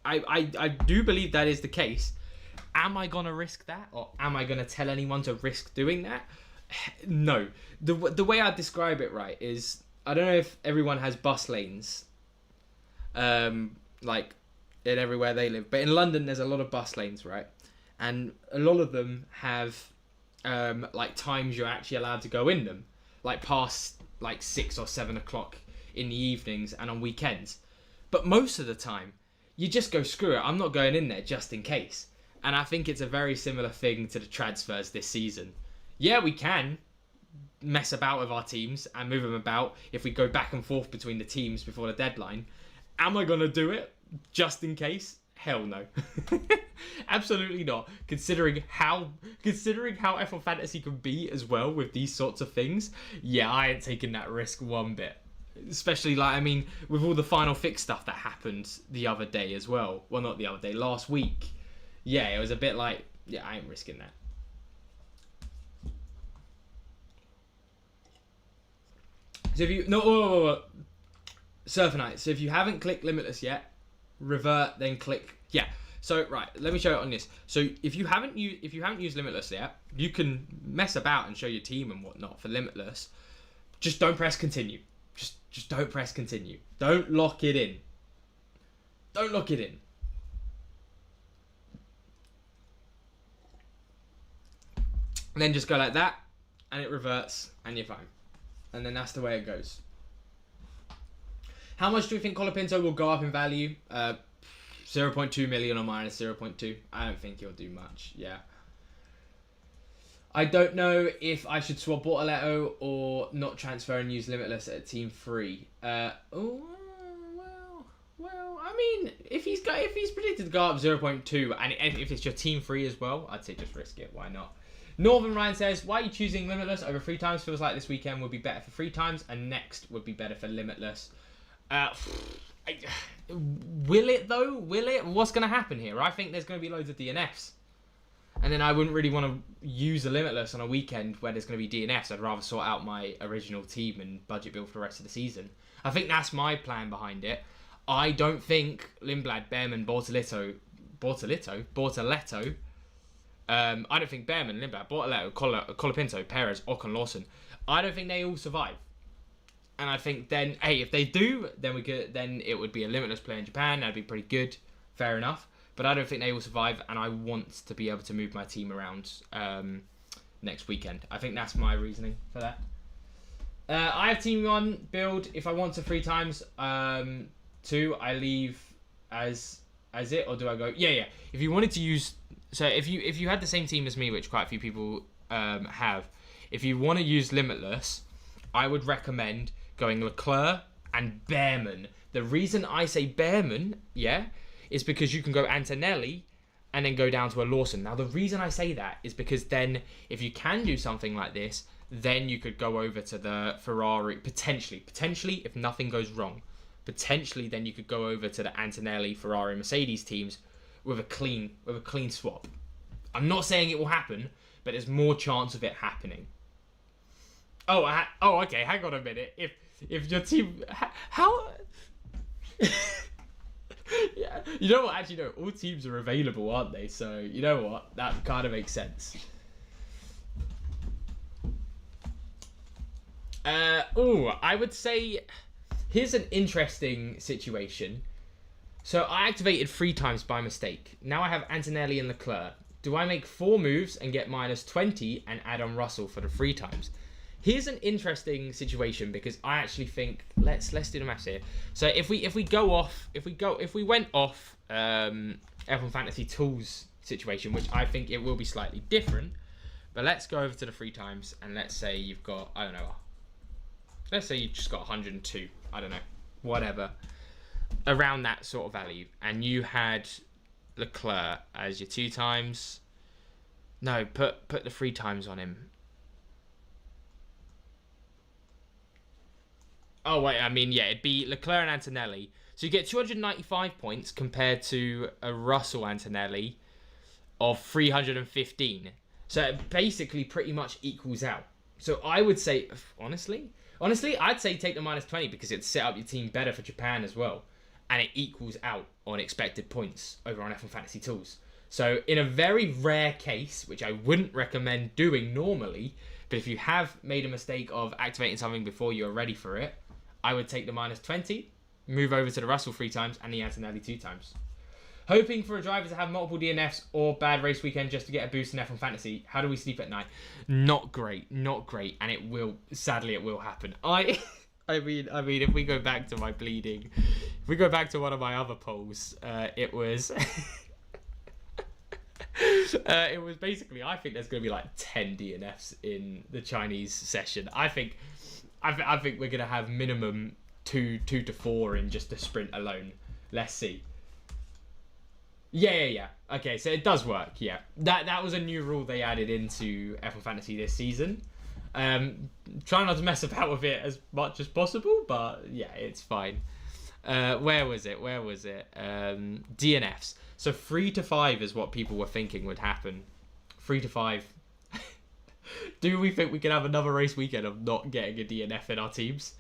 I do believe that is the case. Am I gonna risk that, or am I gonna tell anyone to risk doing that? No. The way I describe it, right, is I don't know if everyone has bus lanes, like in everywhere they live, but in London there's a lot of bus lanes, right, and a lot of them have like times you're actually allowed to go in them, like past like 6 or 7 o'clock in the evenings and on weekends. But most of the time, you just go, screw it, I'm not going in there just in case. And I think it's a very similar thing to the transfers this season. Yeah, we can mess about with our teams and move them about if we go back and forth between the teams before the deadline. Am I going to do it just in case? Hell no. Absolutely not. Considering how F1 Fantasy can be as well with these sorts of things, yeah, I ain't taking that risk one bit. Especially, like, I mean, with all the final fix stuff that happened the other day as well. Well, not the other day, last week. Yeah, it was a bit like, yeah, I ain't risking that. So if you, Surfer Knight. So if you haven't clicked Limitless yet, revert, then click, yeah. So, right, let me show it on this. So if you haven't used Limitless yet, you can mess about and show your team and whatnot for Limitless. Just don't press continue. Just don't press continue. Don't lock it in. Don't lock it in. And then just go like that, and it reverts, and you're fine. And then that's the way it goes. How much do you think Colapinto will go up in value? 0.2 million or minus 0.2. I don't think he'll do much. Yeah. I don't know if I should swap Bortoletto or not transfer and use Limitless at Team 3. Well, I mean, if he's predicted to go up 0.2, and if it's your Team 3 as well, I'd say just risk it. Why not? Northern Ryan says, why are you choosing Limitless over 3 times? Feels like this weekend would be better for 3 times, and next would be better for Limitless. Will it though? Will it? What's going to happen here? I think there's going to be loads of DNFs. And then I wouldn't really want to use a Limitless on a weekend where there's going to be DNFs. I'd rather sort out my original team and budget build for the rest of the season. I think that's my plan behind it. I don't think Lindblad, Behrman, Bortoletto. I don't think Behrman, Lindblad, Bortoletto, Colapinto, Perez, Ocon, Lawson. I don't think they all survive. And I think then, hey, if they do, then it would be a Limitless player in Japan. That'd be pretty good. Fair enough. But I don't think they will survive, and I want to be able to move my team around next weekend. I think that's my reasoning for that. I have team 1 build. If I want to 3 times 2, I leave as it, or do I go? Yeah. If you wanted to use, so if you had the same team as me, which quite a few people have, if you want to use Limitless, I would recommend going Leclerc and Behrman. The reason I say Behrman, is because you can go Antonelli and then go down to a Lawson. Now, the reason I say that is because then, if you can do something like this, then you could go over to the Ferrari, potentially, if nothing goes wrong. Potentially, then you could go over to the Antonelli, Ferrari, Mercedes teams with a clean swap. I'm not saying it will happen, but there's more chance of it happening. Okay. Hang on a minute. If your team, how? Yeah, you know what? Actually, no. All teams are available, aren't they? So you know what? That kind of makes sense. I would say here's an interesting situation. So I activated 3 times by mistake. Now I have Antonelli and Leclerc. Do I make 4 moves and get -20 and add on Russell for the 3 times? Here's an interesting situation because I actually think let's do the maths here. So if we went off F1 Fantasy Tools situation, which I think it will be slightly different, but let's go over to the 3 times and let's say you've got, I don't know, let's say you've just got 102, I don't know, whatever, around that sort of value, and you had Leclerc as your 2 times. No, put the 3 times on him. Oh, wait, I mean, yeah, it'd be Leclerc and Antonelli. So you get 295 points compared to a Russell Antonelli of 315. So it basically pretty much equals out. So I would say, honestly, I'd say take the -20 because it'd set up your team better for Japan as well. And it equals out on expected points over on F1 Fantasy Tools. So in a very rare case, which I wouldn't recommend doing normally, but if you have made a mistake of activating something before you're ready for it, I would take the -20, move over to the Russell 3 times and the Antonelli 2 times. Hoping for a driver to have multiple DNFs or bad race weekend just to get a boost in F1 Fantasy. How do we sleep at night? Not great, and it will, sadly, it will happen. I mean, if we go back to my bleeding, if we go back to one of my other polls, it was, it was basically, I think there's going to be like 10 DNFs in the Chinese session. I think we're going to have minimum 2 to 4 in just the sprint alone. Let's see. Yeah. Okay, so it does work, yeah. That was a new rule they added into F1 Fantasy this season. Try not to mess about with it as much as possible, but yeah, it's fine. Where was it? DNFs. So 3 to 5 is what people were thinking would happen. 3 to 5. Do we think we can have another race weekend of not getting a DNF in our teams?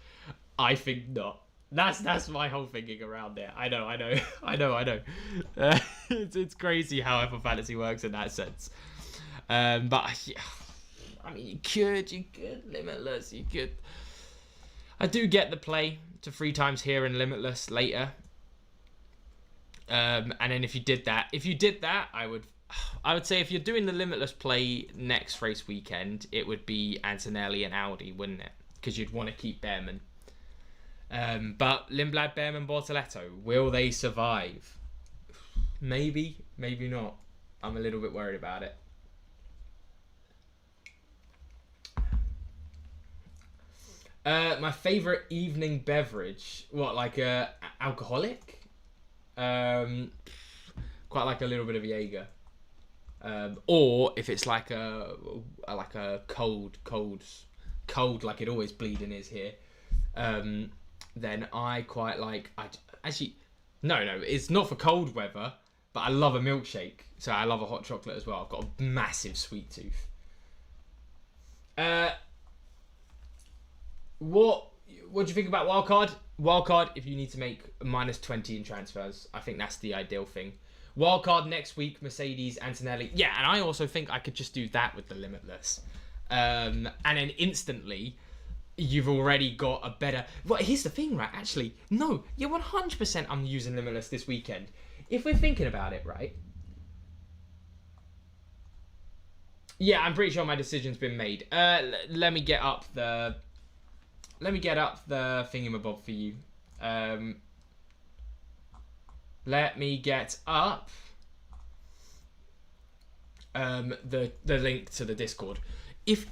I think not. That's my whole thinking around it. I know. It's crazy how F1 Fantasy works in that sense. But yeah, I mean, you could Limitless. You could. I do get the play to 3 times here and Limitless later. And then if you did that, I would say if you're doing the Limitless play next race weekend, it would be Antonelli and Audi, wouldn't it? Because you'd want to keep Behrman. But Lindblad, Behrman, Bortoletto, will they survive? Maybe not. I'm a little bit worried about it. My favourite evening beverage? What, like alcoholic? Quite like a little bit of Jaeger. Or if it's like a cold like it always bleeding is here. Then I quite like. No, it's not for cold weather, but I love a milkshake. So I love a hot chocolate as well. I've got a massive sweet tooth. What do you think about wildcard? Wildcard, if you need to make -20 in transfers, I think that's the ideal thing. Wildcard next week, Mercedes, Antonelli. Yeah, and I also think I could just do that with the Limitless. And then instantly, you've already got a better... Well, here's the thing, right? Actually, no, you're 100% I'm using Limitless this weekend. If we're thinking about it, right? Yeah, I'm pretty sure my decision's been made. Let me get up the Let me get up the thingamabob for you. Let me get up the link to the Discord. If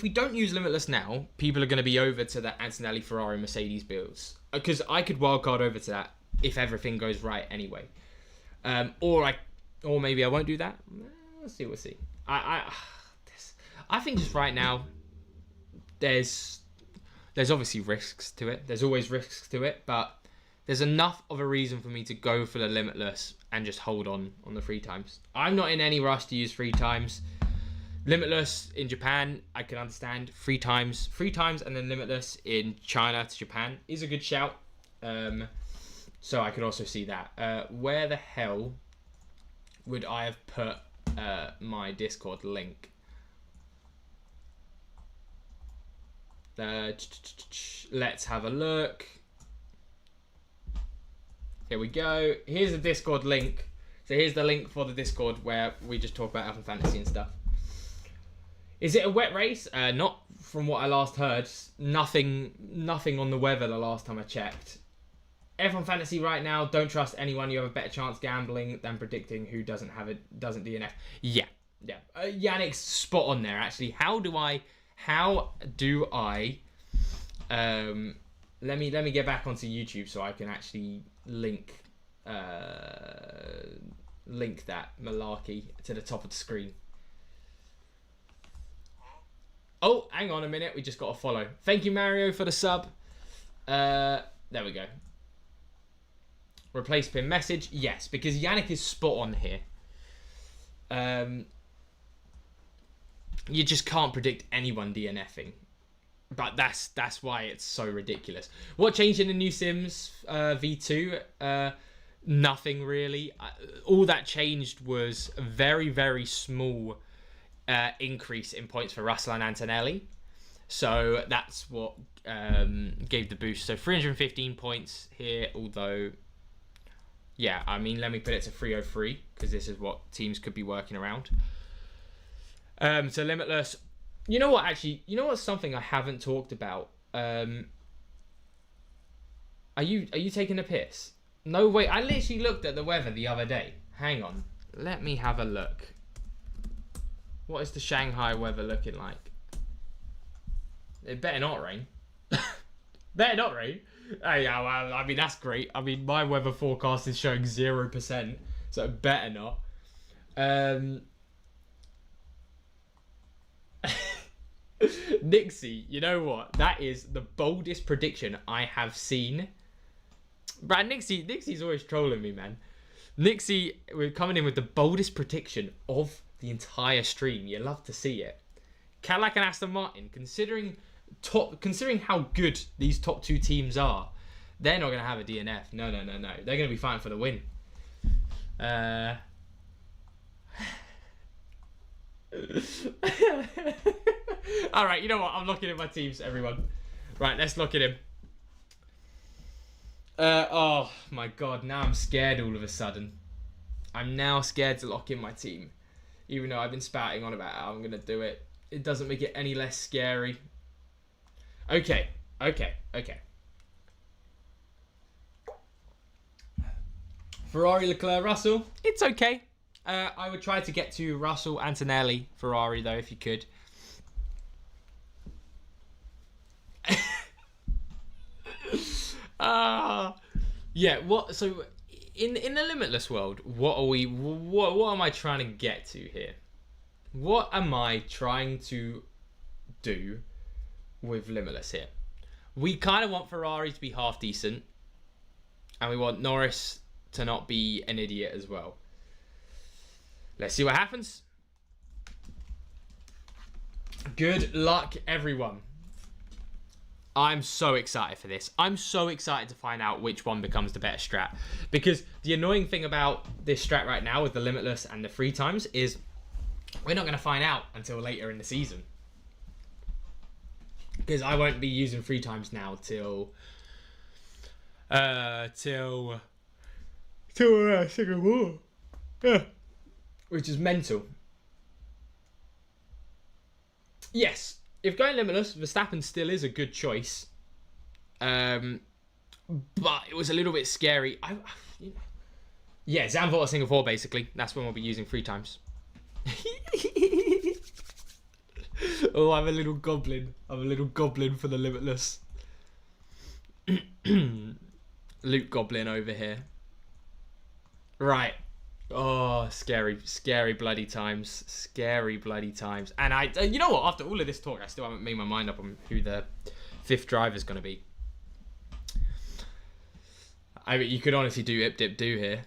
we don't use Limitless now, people are going to be over to the Antonelli, Ferrari, Mercedes builds, because I could wildcard over to that if everything goes right anyway. Or maybe I won't do that. We'll see. I think just right now, there's obviously risks to it. There's always risks to it, but there's enough of a reason for me to go for the Limitless and just hold on the free times. I'm not in any rush to use free times. Limitless in Japan, I can understand. Free times, and then Limitless in China to Japan is a good shout. So I could also see that. Where the hell would I have put my Discord link? Let's have a look. Here we go. Here's the Discord link. So here's the link for the Discord where we just talk about F1 Fantasy and stuff. Is it a wet race? Not from what I last heard. Nothing on the weather the last time I checked. F1 Fantasy right now, don't trust anyone. You have a better chance gambling than predicting who doesn't DNF. Yeah. Yannick's spot on there, actually. How do I let me get back onto YouTube so I can actually link that malarkey to the top of the screen. Oh, hang on a minute. We just got a follow. Thank you, Mario, for the sub. There we go. Replace pin message. Yes, because Yannick is spot on here. You just can't predict anyone DNFing. But that's why it's so ridiculous. What changed in the new Sims V2? Nothing really. All that changed was a very, very small increase in points for Russell and Antonelli. So that's what gave the boost. So 315 points here, although, yeah, I mean, let me put it to 303 because this is what teams could be working around. So Limitless. You know what, actually? You know what's something I haven't talked about? Are you taking a piss? No way. I literally looked at the weather the other day. Hang on. Let me have a look. What is the Shanghai weather looking like? It better not rain. Better not rain. Oh, yeah, well, I mean, that's great. I mean, my weather forecast is showing 0%, so it better not. Nixie, you know what? That is the boldest prediction I have seen. Brad, Nixie's always trolling me, man. Nixie, we're coming in with the boldest prediction of the entire stream. You love to see it. Cadillac and Aston Martin, considering how good these top two teams are, they're not going to have a DNF. No. They're going to be fighting for the win. Alright, you know what? I'm looking at my teams, everyone. Right, let's look at him. Oh my god, now I'm scared all of a sudden. I'm now scared to lock in my team. Even though I've been spouting on about how I'm going to do it. It doesn't make it any less scary. Okay. Ferrari, Leclerc, Russell. It's okay. I would try to get to Russell, Antonelli, Ferrari, though, if you could. Yeah, what? So, in the Limitless world, what am I trying to get to here? What am I trying to do with Limitless here? We kind of want Ferrari to be half decent, and we want Norris to not be an idiot as well. Let's see what happens. Good luck, everyone. I'm so excited for this. I'm so excited to find out which one becomes the better strat. Because the annoying thing about this strat right now with the Limitless and the free times is we're not going to find out until later in the season. Because I won't be using free times now till second war. Yeah. Which is mental. Yes, if going Limitless, Verstappen still is a good choice. But it was a little bit scary. Yeah, Zandvoort Singapore, basically. That's when we'll be using 3 times. Oh, I'm a little goblin. I'm a little goblin for the Limitless. Loot goblin over here. Right. Oh, scary, scary bloody times. Scary bloody times. And you know what? After all of this talk, I still haven't made my mind up on who the 5th driver is going to be. I mean, you could honestly do ip dip do here,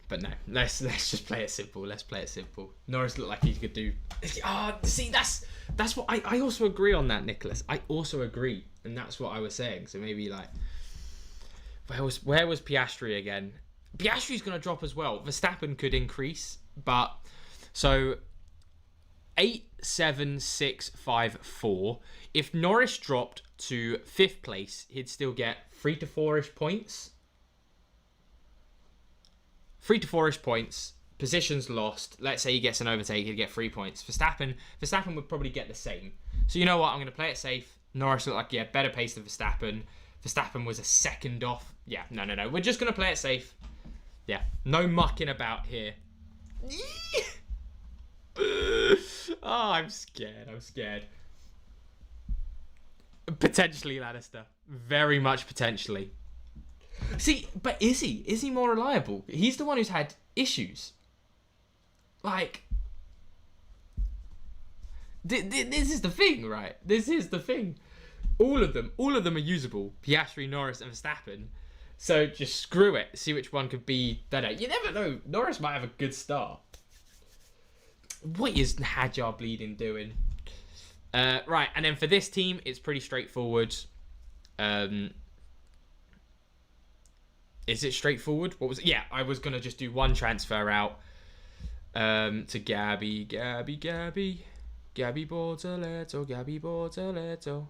but no. Let's just play it simple. Let's play it simple. Norris looked like he could do. See, that's what I also agree on that, Nicholas. I also agree, and that's what I was saying. So maybe like, where was Piastri again? Piastri's going to drop as well. Verstappen could increase, but so 8, 7, 6, 5, 4. If Norris dropped to 5th place, he'd still get 3 to 4-ish points. 3 to 4-ish points. Positions lost. Let's say he gets an overtake, he'd get 3 points. Verstappen would probably get the same. So you know what? I'm going to play it safe. Norris looked like better pace than Verstappen. Verstappen was a second off. Yeah, no. We're just going to play it safe. Yeah, no mucking about here. Oh, I'm scared. Potentially Lannister. Very much potentially. See, but is he? Is he more reliable? He's the one who's had issues. Like, this is the thing, right? This is the thing. All of them are usable. Piastri, Norris, and Verstappen. So just screw it. See which one could be better. You never know. Norris might have a good start. What is Hadjar Bleeding doing? Right, and then for this team, it's pretty straightforward. Is it straightforward? What was it? Yeah, I was going to just do 1 transfer out to Gabby Bortoletto.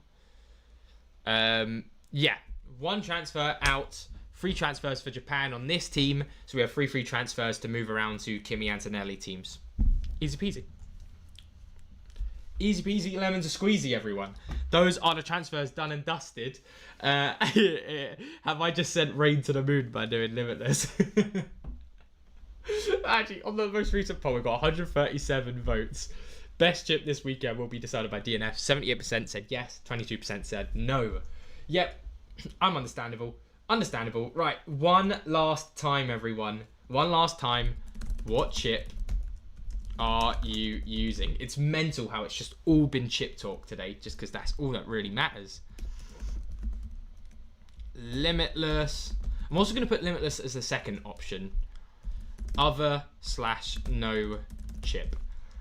Yeah, 1 transfer out. 3 transfers for Japan on this team. So we have 3 free transfers to move around to Kimi Antonelli teams. Easy peasy. Easy peasy, lemons a squeezy, everyone. Those are the transfers done and dusted. Have I just sent rain to the moon by doing Limitless? Actually, on the most recent poll, we got 137 votes. Best chip this weekend will be decided by DNF. 78% said yes, 22% said no. Yep, I'm understandable. Right, one last time, everyone. One last time. What chip are you using? It's mental how it's just all been chip talk today, just because that's all that really matters. Limitless. I'm also going to put Limitless as the second option. Other/no chip.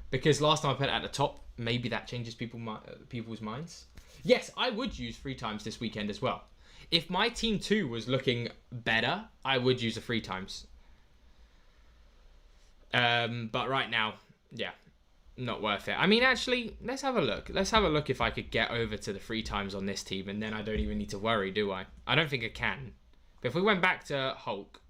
Because last time I put it at the top, maybe that changes people's minds. Yes, I would use 3 times this weekend as well. If my Team 2 was looking better, I would use a 3 times. But right now, yeah, not worth it. I mean, actually, let's have a look. Let's have a look if I could get over to the 3 times on this team, and then I don't even need to worry, do I? I don't think I can. But if we went back to Hulk...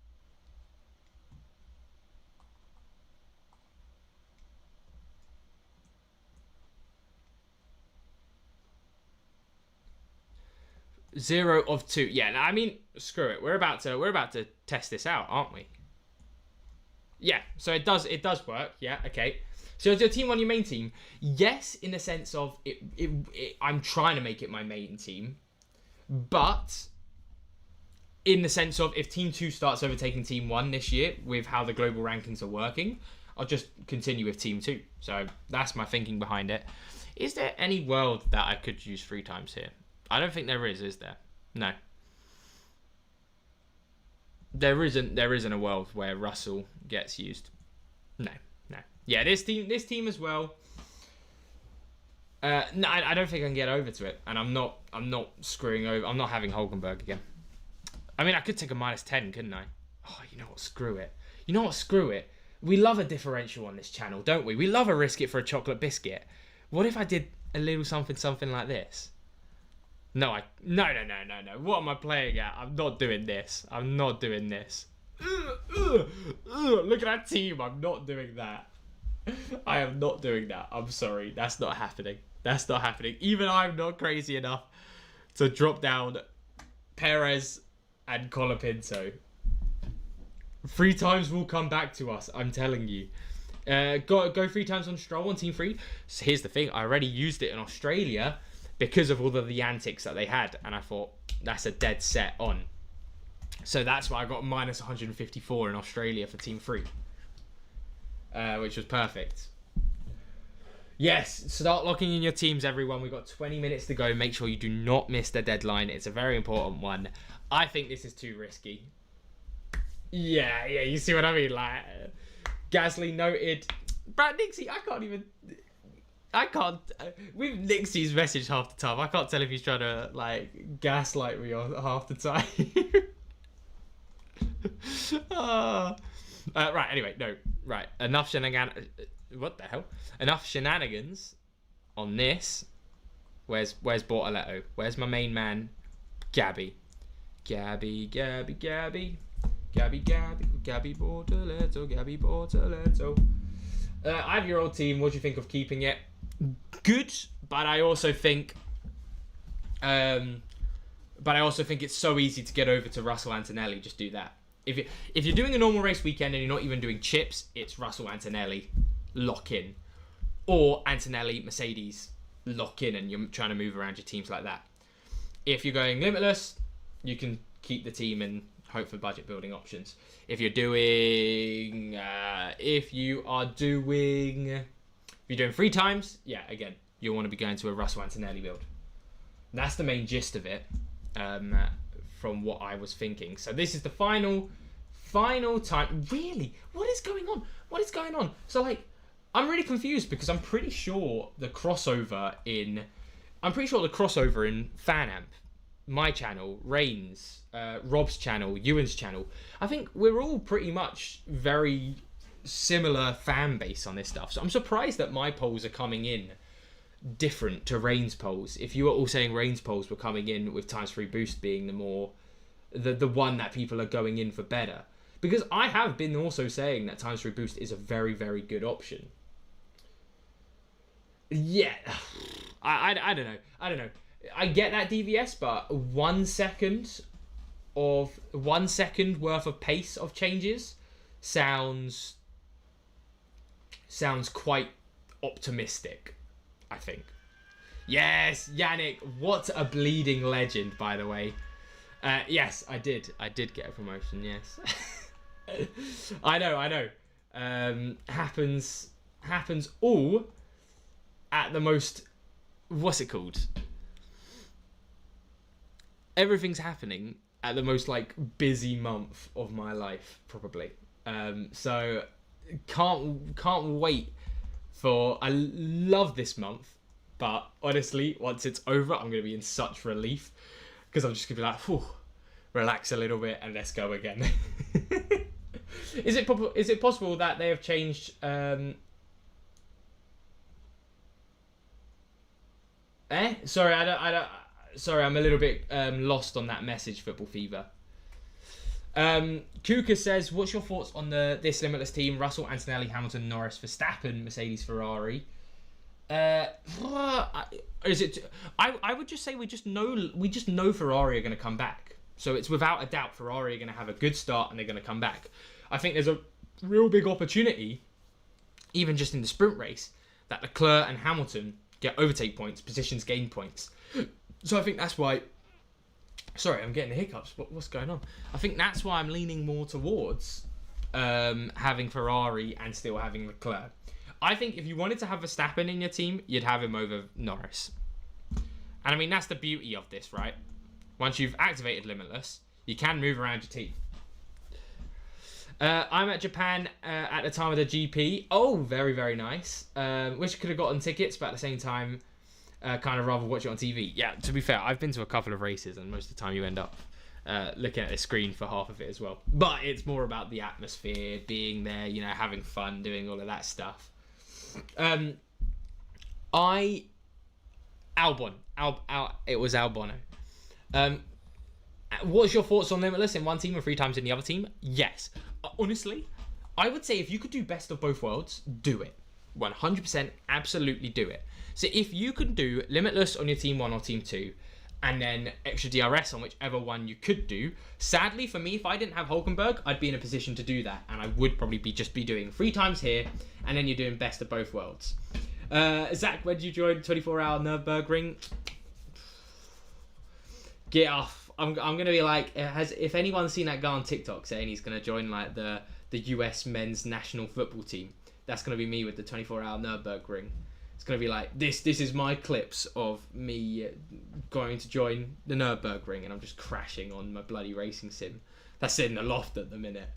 Zero of 2. Yeah, I mean, screw it. We're about to test this out, aren't we? Yeah, so it does work. Yeah, okay. So is your team on your main team? Yes, in the sense of I'm trying to make it my main team, but in the sense of if Team 2 starts overtaking Team 1 this year with how the global rankings are working, I'll just continue with Team 2. So that's my thinking behind it. Is there any world that I could use 3 times here? I don't think there is there? No. There isn't a world where Russell gets used. No. Yeah, this team as well. No, I don't think I can get over to it, and I'm not screwing over. I'm not having Hulkenberg again. I mean, I could take a -10, couldn't I? Oh, you know what? Screw it. We love a differential on this channel, don't we? We love a risk it for a chocolate biscuit. What if I did a little something like this? No. What am I playing at? I'm not doing this. Look at that team. I'm not doing that. I am not doing that. I'm sorry. That's not happening. Even I'm not crazy enough to drop down Perez, and Colapinto. 3 times will come back to us, I'm telling you. Go 3 times on Stroll on Team 3. So here's the thing, I already used it in Australia because of all of the antics that they had, and I thought, that's a dead set on. So that's why I got minus 154 in Australia for Team 3. Which was perfect. Yes, start locking in your teams, everyone. We've got 20 minutes to go. Make sure you do not miss the deadline. It's a very important one. I think this is too risky. Yeah, you see what I mean? Like, Gasly noted. Brad Nixie, I can't. With Nixie's message half the time, I can't tell if he's trying to, like, gaslight me half the time. Right, anyway, no. Right, enough shenanigans. What the hell? Enough shenanigans on this. Where's Bortoletto? Where's my main man? Gabby Bortoletto. I have your old team. What do you think of keeping it? Good, but I also think it's so easy to get over to Russell Antonelli. Just do that. If you're doing a normal race weekend and you're not even doing chips, it's Russell Antonelli, lock in. Or Antonelli, Mercedes, lock in, and you're trying to move around your teams like that. If you're going limitless, you can keep the team and hope for budget building options. If you're doing 3 times, yeah, again, you'll want to be going to a Russell Antonelli build. And that's the main gist of it, from what I was thinking. So this is the final time. Really? What is going on? So, like, I'm really confused because I'm pretty sure the crossover in FanAmp, my channel, Reigns, Rob's channel, Ewan's channel, I think we're all pretty much very similar fan base on this stuff. So I'm surprised that my polls are coming in different to Reigns polls. If you were all saying Reigns polls were coming in with times 3 boost being the one that people are going in for better. Because I have been also saying that times 3 boost is a very, very good option. Yeah, I don't know. I get that DVS, but 1 second worth of pace of changes sounds quite optimistic, I think. Yes, Yannick, what a bleeding legend, by the way. Yes, I did get a promotion, yes. I know. Happens all at the most, what's it called? Everything's happening at the most, like, busy month of my life, probably. So can't wait I love this month, but honestly, once it's over, I'm going to be in such relief because I'm just going to be like, whew, relax a little bit and let's go again. Is it possible that they have changed Sorry, Sorry, I'm a little bit lost on that message, Football Fever. Kuka says, what's your thoughts on this limitless team? Russell, Antonelli, Hamilton, Norris, Verstappen, Mercedes, Ferrari. Is it? I would just say we just know Ferrari are going to come back. So it's without a doubt Ferrari are going to have a good start and they're going to come back. I think there's a real big opportunity, even just in the sprint race, that Leclerc and Hamilton get overtake points, positions gain points. So I think that's why... Sorry, I'm getting the hiccups. What's going on? I think that's why I'm leaning more towards having Ferrari and still having Leclerc. I think if you wanted to have Verstappen in your team, you'd have him over Norris. And I mean, that's the beauty of this, right? Once you've activated Limitless, you can move around your team. I'm at Japan at the time of the GP. Oh, very, very nice. Wish I could have gotten tickets, but at the same time, kind of rather watch it on TV. Yeah, to be fair, I've been to a couple of races, and most of the time you end up looking at the screen for half of it as well. But it's more about the atmosphere, being there, you know, having fun, doing all of that stuff. It was Albon. What's your thoughts on Limitless in one team and 3 times in the other team? Yes. Honestly, I would say if you could do best of both worlds, do it. 100% absolutely do it. So if you can do Limitless on your team 1 or team 2 and then extra DRS on whichever one you could do. Sadly for me, if I didn't have Hulkenberg, I'd be in a position to do that, and I would probably just be doing 3 times here, and then you're doing best of both worlds. Zach, when did you join 24-hour Nürburgring? Get off. I'm gonna be like, if anyone's seen that guy on TikTok saying he's gonna join like the US men's national football team, that's gonna be me with the 24-hour Nürburgring. It's gonna be like this is my clips of me going to join the Nürburgring, and I'm just crashing on my bloody racing sim that's in the loft at the minute.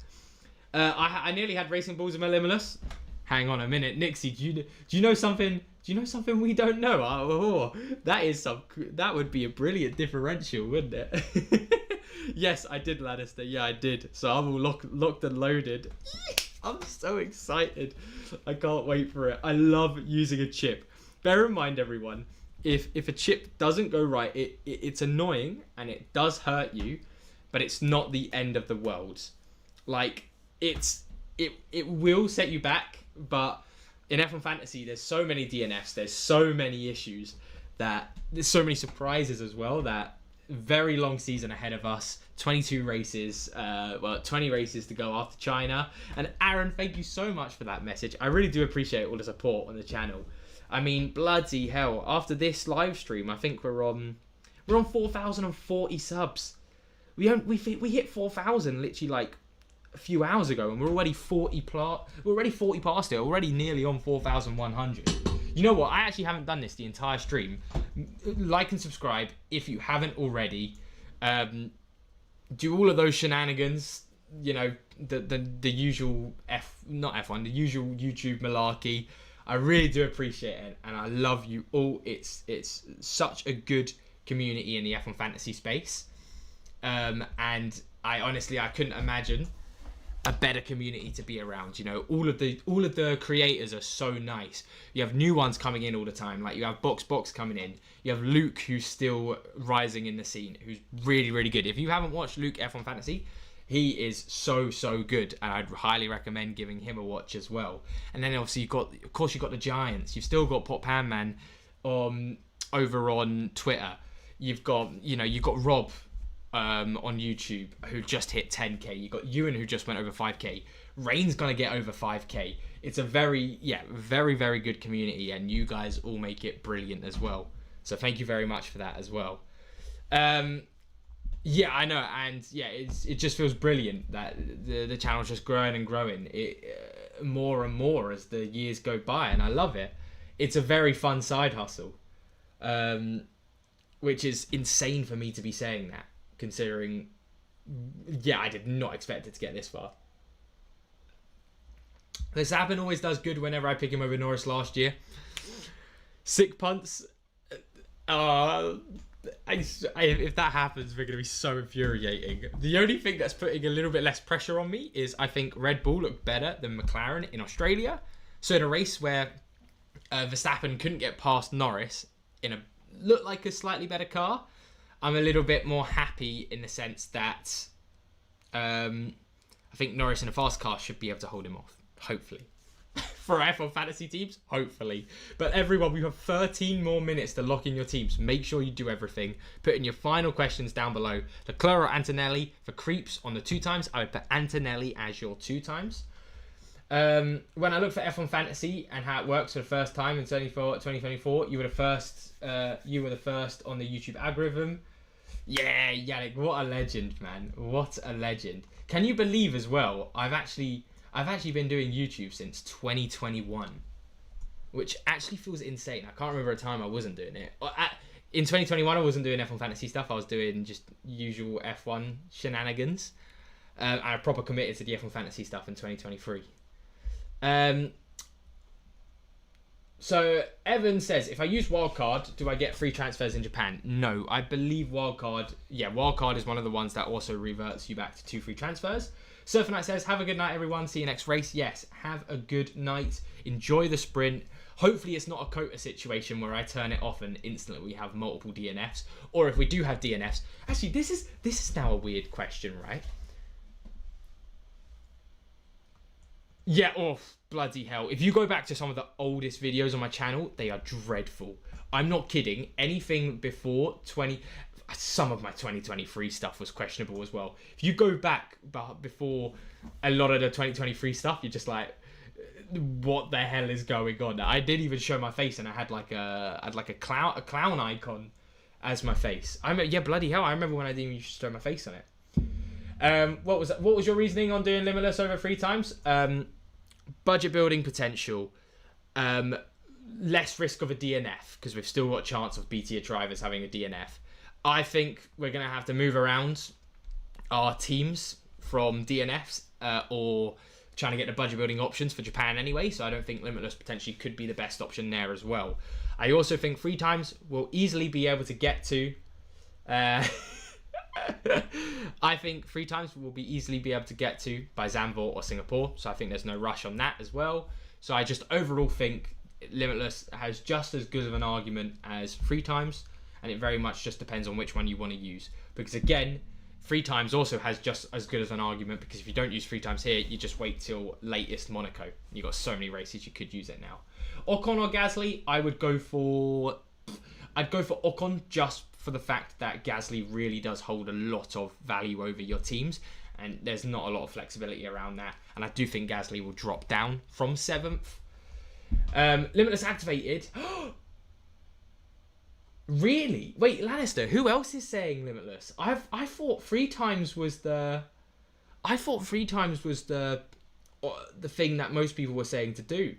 I nearly had racing balls in my Limulus. Hang on a minute, Nixie, do you know something? Do you know something we don't know? That would be a brilliant differential, wouldn't it? Yes, I did, Lannister. Yeah, I did. So I'm all locked and loaded. I'm so excited. I can't wait for it. I love using a chip. Bear in mind, everyone, if a chip doesn't go right, it's annoying and it does hurt you, but it's not the end of the world. Like, it will set you back, but in F1 Fantasy, there's so many DNFs, there's so many issues, that there's so many surprises as well, that very long season ahead of us. 22 races, 20 races to go after China. And Aaron, thank you so much for that message. I really do appreciate all the support on the channel. I mean, bloody hell, after this live stream, I think we're on 4,040 subs. We hit 4,000 literally like a few hours ago, and we're already 40 past it, already nearly on 4,100. You know what? I actually haven't done this the entire stream. Like and subscribe if you haven't already. Do all of those shenanigans. You know, the usual the usual YouTube malarkey. I really do appreciate it, and I love you all. It's such a good community in the F1 Fantasy space, and I couldn't imagine a better community to be around. You know, all of the creators are so nice. You have new ones coming in all the time. Like, you have Box coming in. You have Luke, who's still rising in the scene, who's really, really good. If you haven't watched Luke F1 Fantasy, he is so good, and I'd highly recommend giving him a watch as well. And then obviously you've got the Giants. You've still got Pop Panman over on Twitter. You've got Rob on YouTube, who just hit 10k. You got Ewan, who just went over 5k. Rain's gonna get over 5k. It's a very very good community, and you guys all make it brilliant as well. So thank you very much for that as well. Yeah, I know, and yeah, it just feels brilliant that the channel's just growing and growing. More and more as the years go by, and I love it. It's a very fun side hustle, which is insane for me to be saying that, considering, yeah, I did not expect it to get this far. Verstappen always does good whenever I pick him over Norris last year. Sick punts. If that happens, we're going to be so infuriating. The only thing that's putting a little bit less pressure on me is I think Red Bull looked better than McLaren in Australia. So in a race where Verstappen couldn't get past Norris looked like a slightly better car, I'm a little bit more happy in the sense that I think Norris in a fast car should be able to hold him off, hopefully. For our F1 Fantasy teams, hopefully. But everyone, we have 13 more minutes to lock in your teams. Make sure you do everything. Put in your final questions down below. Leclerc or Antonelli for creeps on the 2 times. I would put Antonelli as your 2 times. When I look for F1 Fantasy and how it works for the first time in 2024, you were the first on the YouTube algorithm. Yeah, Yannick, what a legend, man. What a legend. Can you believe as well, I've actually been doing YouTube since 2021, which actually feels insane. I can't remember a time I wasn't doing it. In 2021, I wasn't doing F1 Fantasy stuff. I was doing just usual F1 shenanigans. I proper committed to the F1 Fantasy stuff in 2023. So Evan says, if I use Wildcard, do I get free transfers in Japan? No, I believe Wildcard is one of the ones that also reverts you back to 2 free transfers. Surfer Knight says, have a good night, everyone. See you next race. Yes, have a good night. Enjoy the sprint. Hopefully it's not a quota situation where I turn it off and instantly we have multiple DNFs. Or if we do have DNFs. Actually, this is now a weird question, right? Yeah, oh, bloody hell. If you go back to some of the oldest videos on my channel, they are dreadful. I'm not kidding. Anything before some of my 2023 stuff was questionable as well. If you go back before a lot of the 2023 stuff, you're just like, what the hell is going on? I didn't even show my face, and I had like a clown icon as my face. Yeah, bloody hell! I remember when I didn't even show my face on it. What was your reasoning on doing Limitless over 3 times? Budget building potential, less risk of a DNF because we've still got a chance of BT drivers having a DNF. I think we're gonna have to move around our teams from DNFs or trying to get the budget building options for Japan anyway, so I don't think Limitless potentially could be the best option there as well. I also think 3 times we'll easily be able to get to. I think 3 times we'll be easily be able to get to by Zandvoort or Singapore, so I think there's no rush on that as well. So I just overall think Limitless has just as good of an argument as 3 times, and it very much just depends on which one you want to use. Because again, 3 times also has just as good as an argument, because if you don't use 3 times here, you just wait till latest Monaco. You've got so many races you could use it now. Ocon or Gasly, I'd go for Ocon just for the fact that Gasly really does hold a lot of value over your teams, and there's not a lot of flexibility around that. And I do think Gasly will drop down from 7th. Limitless activated. Really? Wait, Lannister, who else is saying Limitless? I thought 3 times was the thing that most people were saying to do.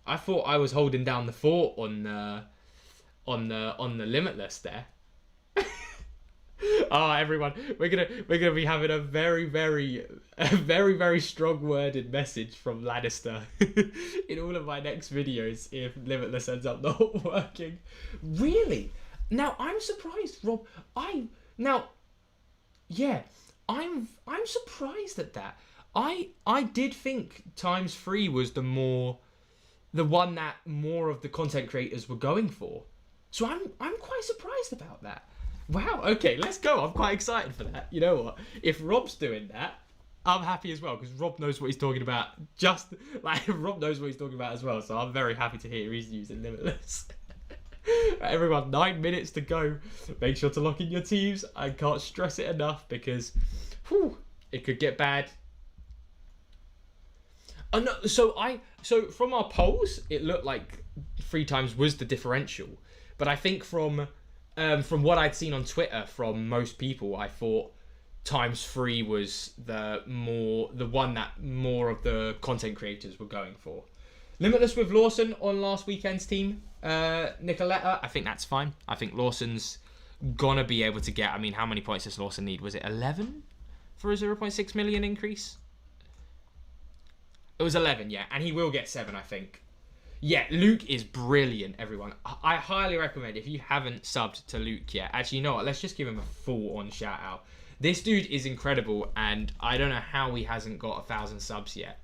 I thought I was holding down the fort on the Limitless there. Oh, everyone, we're gonna be having a very, very strong worded message from Lannister in all of my next videos if Limitless ends up not working. Really? Now I'm surprised, Rob. I'm surprised at that. I did think ×3 was the one that more of the content creators were going for. So I'm quite surprised about that. Wow, okay, let's go. I'm quite excited for that. You know what? If Rob's doing that, I'm happy as well, because Rob knows what he's talking about. Just like Rob knows what he's talking about as well, so I'm very happy to hear he's using Limitless. Right, everyone, 9 minutes to go. Make sure to lock in your teams. I can't stress it enough, because it could get bad. Oh, no, so from our polls, it looked like 3 times was the differential, but I think from what I'd seen on Twitter from most people, I thought ×3 was the one that more of the content creators were going for. Limitless with Lawson on last weekend's team, Nicoletta. I think that's fine. I think Lawson's gonna be able to get. I mean, how many points does Lawson need? Was it 11 for a 0.6 million increase? It was 11, yeah, and he will get 7, I think. Yeah, Luke is brilliant, everyone. I highly recommend, if you haven't subbed to Luke yet, actually, you know what, let's just give him a full-on shout-out. This dude is incredible, and I don't know how he hasn't got 1,000 subs yet.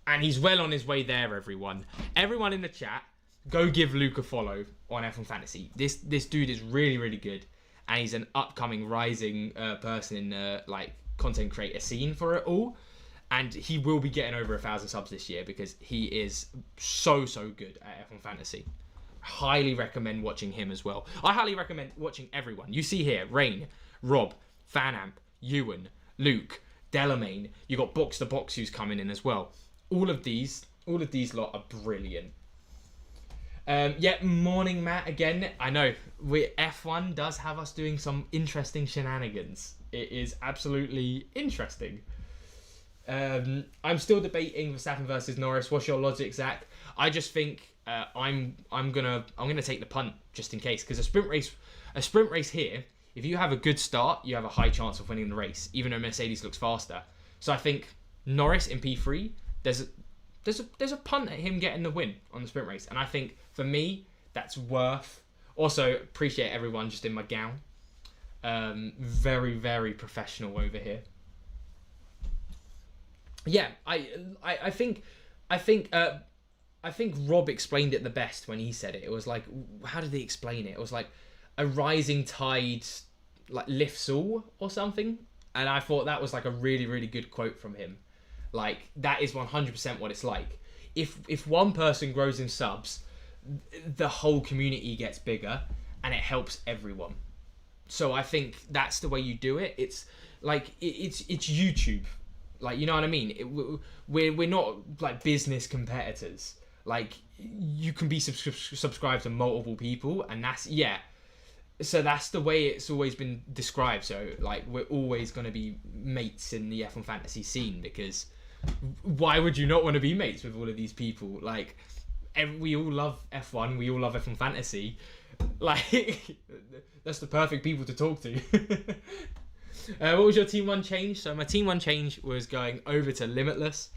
And he's well on his way there, everyone. Everyone in the chat, go give Luke a follow on F1 Fantasy. This dude is really, really good, and he's an upcoming rising person in the content creator scene for it all. And he will be getting over 1,000 subs this year, because he is so good at F1 Fantasy. Highly recommend watching him as well. I highly recommend watching everyone. You see here, Rain, Rob, Fanamp, Ewan, Luke, Delamain. You got Box the Box who's coming in as well. All of these lot are brilliant. Yeah, morning Matt again. I know F1 does have us doing some interesting shenanigans. It is absolutely interesting. I'm still debating Verstappen versus Norris. What's your logic, Zach? I just think I'm gonna take the punt just in case, because a sprint race here, if you have a good start, you have a high chance of winning the race, even though Mercedes looks faster. So I think Norris in P3, there's a punt at him getting the win on the sprint race, and I think for me that's worth. Also appreciate everyone just in my gown. Very professional over here. Yeah, I think Rob explained it the best when he said it. It was like, how did he explain it? It was like a rising tide lifts all or something. And I thought that was like a really good quote from him. Like, that is 100% what it's like. If one person grows in subs, the whole community gets bigger, and it helps everyone. So I think that's the way you do it. It's like it's YouTube, like, you know what I mean. We're not like business competitors. Like, you can be subscribed to multiple people, and that's So that's the way it's always been described. So like, we're always going to be mates in the F1 fantasy scene, because why would you not want to be mates with all of these people? Like, we all love F1, we all love F1 fantasy. Like, that's the perfect people to talk to. What was your Team 1 change? So my Team 1 change was going over to Limitless.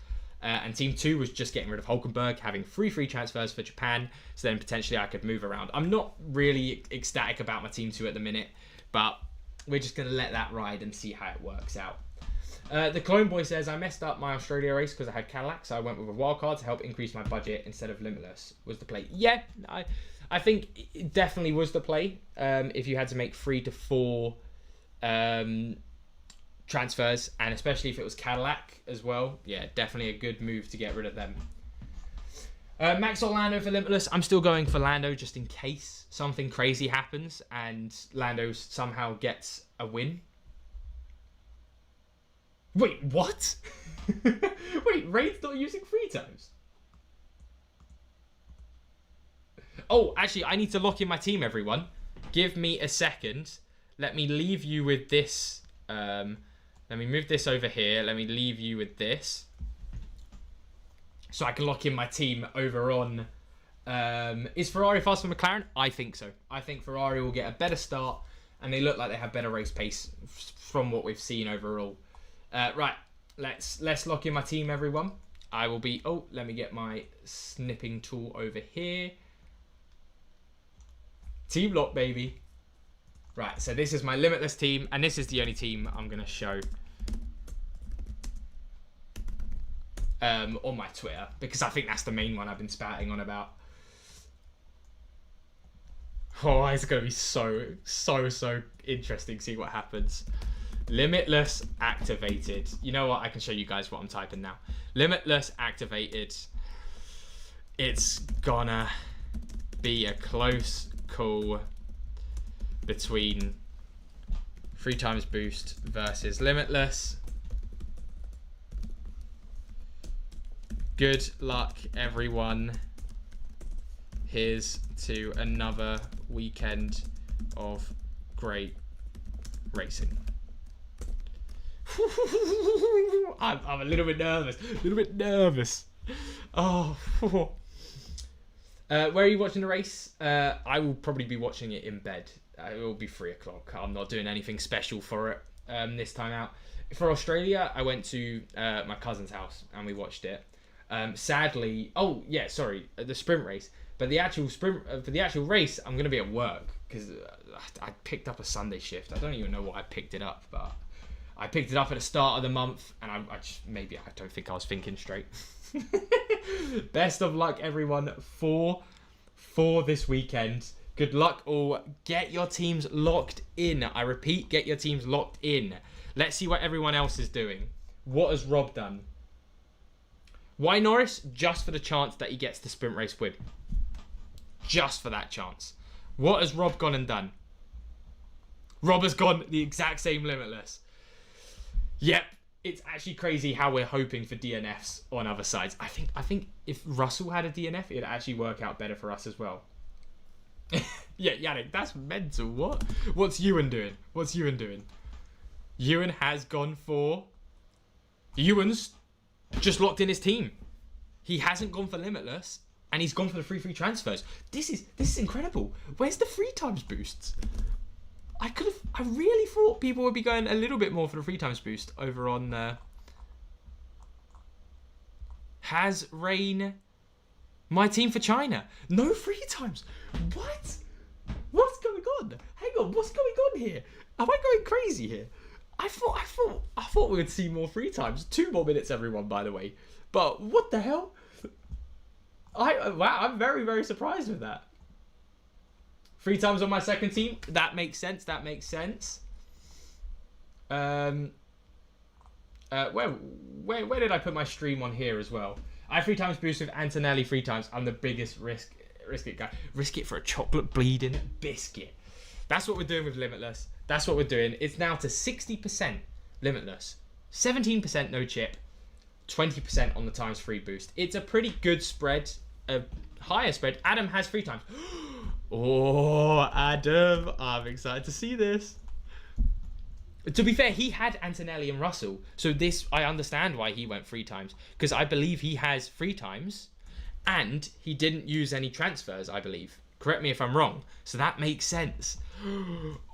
And Team 2 was just getting rid of Hulkenberg, having free transfers for Japan, so then potentially I could move around. I'm not really ecstatic about my Team 2 at the minute, but we're just going to let that ride and see how it works out. The Clone Boy says, I messed up my Australia race because I had Cadillac, so I went with a wildcard to help increase my budget instead of Limitless. Was the play? Yeah, I think it definitely was the play. If you had to make 3 to 4 transfers, and especially if it was Cadillac as well, yeah, definitely a good move to get rid of them. Max or Lando for Limitless? I'm still going for Lando, just in case something crazy happens and Lando somehow gets a win. Wait, what? Wait, Raid's not using 3 times? Oh, actually, I need to lock in my team, everyone. Give me a second. Let me leave you with this. Let me move this over here. Let me leave you with this, so I can lock in my team over on... is Ferrari faster than McLaren? I think so. I think Ferrari will get a better start, and they look like they have better race pace from what we've seen overall. Right, let's lock in my team, everyone. I will be... Oh, let me get my snipping tool over here. Team lock, baby. Right, so this is my Limitless team, and this is the only team I'm going to show on my Twitter, because I think that's the main one I've been spouting on about. Oh, it's going to be so interesting to see what happens. Limitless activated. You know what? I can show you guys what I'm typing now. Limitless activated. It's gonna be a close call between 3 times boost versus Limitless. Good luck, everyone. Here's to another weekend of great racing. I'm a little bit nervous. Oh. Where are you watching the race? I will probably be watching it in bed. It will be 3 o'clock. I'm not doing anything special for it this time out. For Australia, I went to my cousin's house and we watched it. Sadly, the sprint race. But the actual sprint for the actual race, I'm going to be at work because I picked up a Sunday shift. I don't even know what I picked it up, but I picked it up at the start of the month, and I don't think I was thinking straight. Best of luck, everyone, for this weekend. Good luck all. Get your teams locked in. I repeat, get your teams locked in. Let's see what everyone else is doing. What has Rob done? Why Norris? Just for the chance that he gets the sprint race win. Just for that chance. What has Rob gone and done? Rob has gone the exact same Limitless. Yep, it's actually crazy how we're hoping for DNFs on other sides. I think if Russell had a DNF, it'd actually work out better for us as well. Yeah, Yannick, that's mental. What? What's Ewan doing? Ewan has gone for... Ewan's just locked in his team. He hasn't gone for Limitless, and he's gone for the free transfers. This is incredible. Where's the 3 times boosts? I really thought people would be going a little bit more for the 3 times boost over on... Has Rain... My team for China. No 3 times. What? What's going on? Hang on, what's going on here? Am I going crazy here? I thought we would see more 3 times. 2 more minutes, everyone, by the way. But what the hell? I'm very, very surprised with that. 3 times on my second team. That makes sense. Where did I put my stream on here as well? I have 3 times boost with Antonelli 3 times. I'm the biggest risk it guy. Risk it for a chocolate bleeding biscuit. That's what we're doing with Limitless. That's what we're doing. It's now to 60% Limitless, 17% no chip, 20% on the times free boost. It's a pretty good spread, a higher spread. Adam has 3 times. Oh, Adam, I'm excited to see this. To be fair, he had Antonelli and Russell. So this, I understand why he went 3 times. Because I believe he has 3 times. And he didn't use any transfers, I believe. Correct me if I'm wrong. So that makes sense.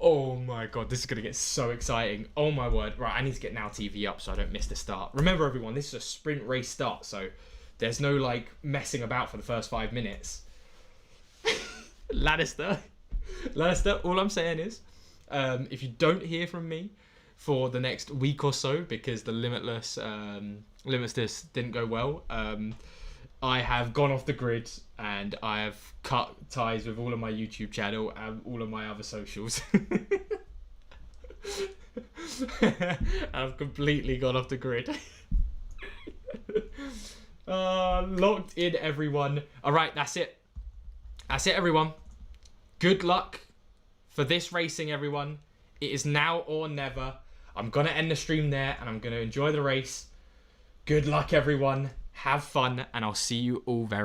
Oh my god, this is going to get so exciting. Oh my word. Right, I need to get Now TV up so I don't miss the start. Remember everyone, this is a sprint race start. So there's no like messing about for the first 5 minutes. Lannister, all I'm saying is, if you don't hear from me for the next week or so because the Limitless didn't go well, I have gone off the grid and I have cut ties with all of my YouTube channel and all of my other socials. I've completely gone off the grid. Locked in, everyone. All right, that's it. That's it, everyone. Good luck for this racing, everyone. It is now or never. I'm going to end the stream there and I'm going to enjoy the race. Good luck, everyone. Have fun, and I'll see you all very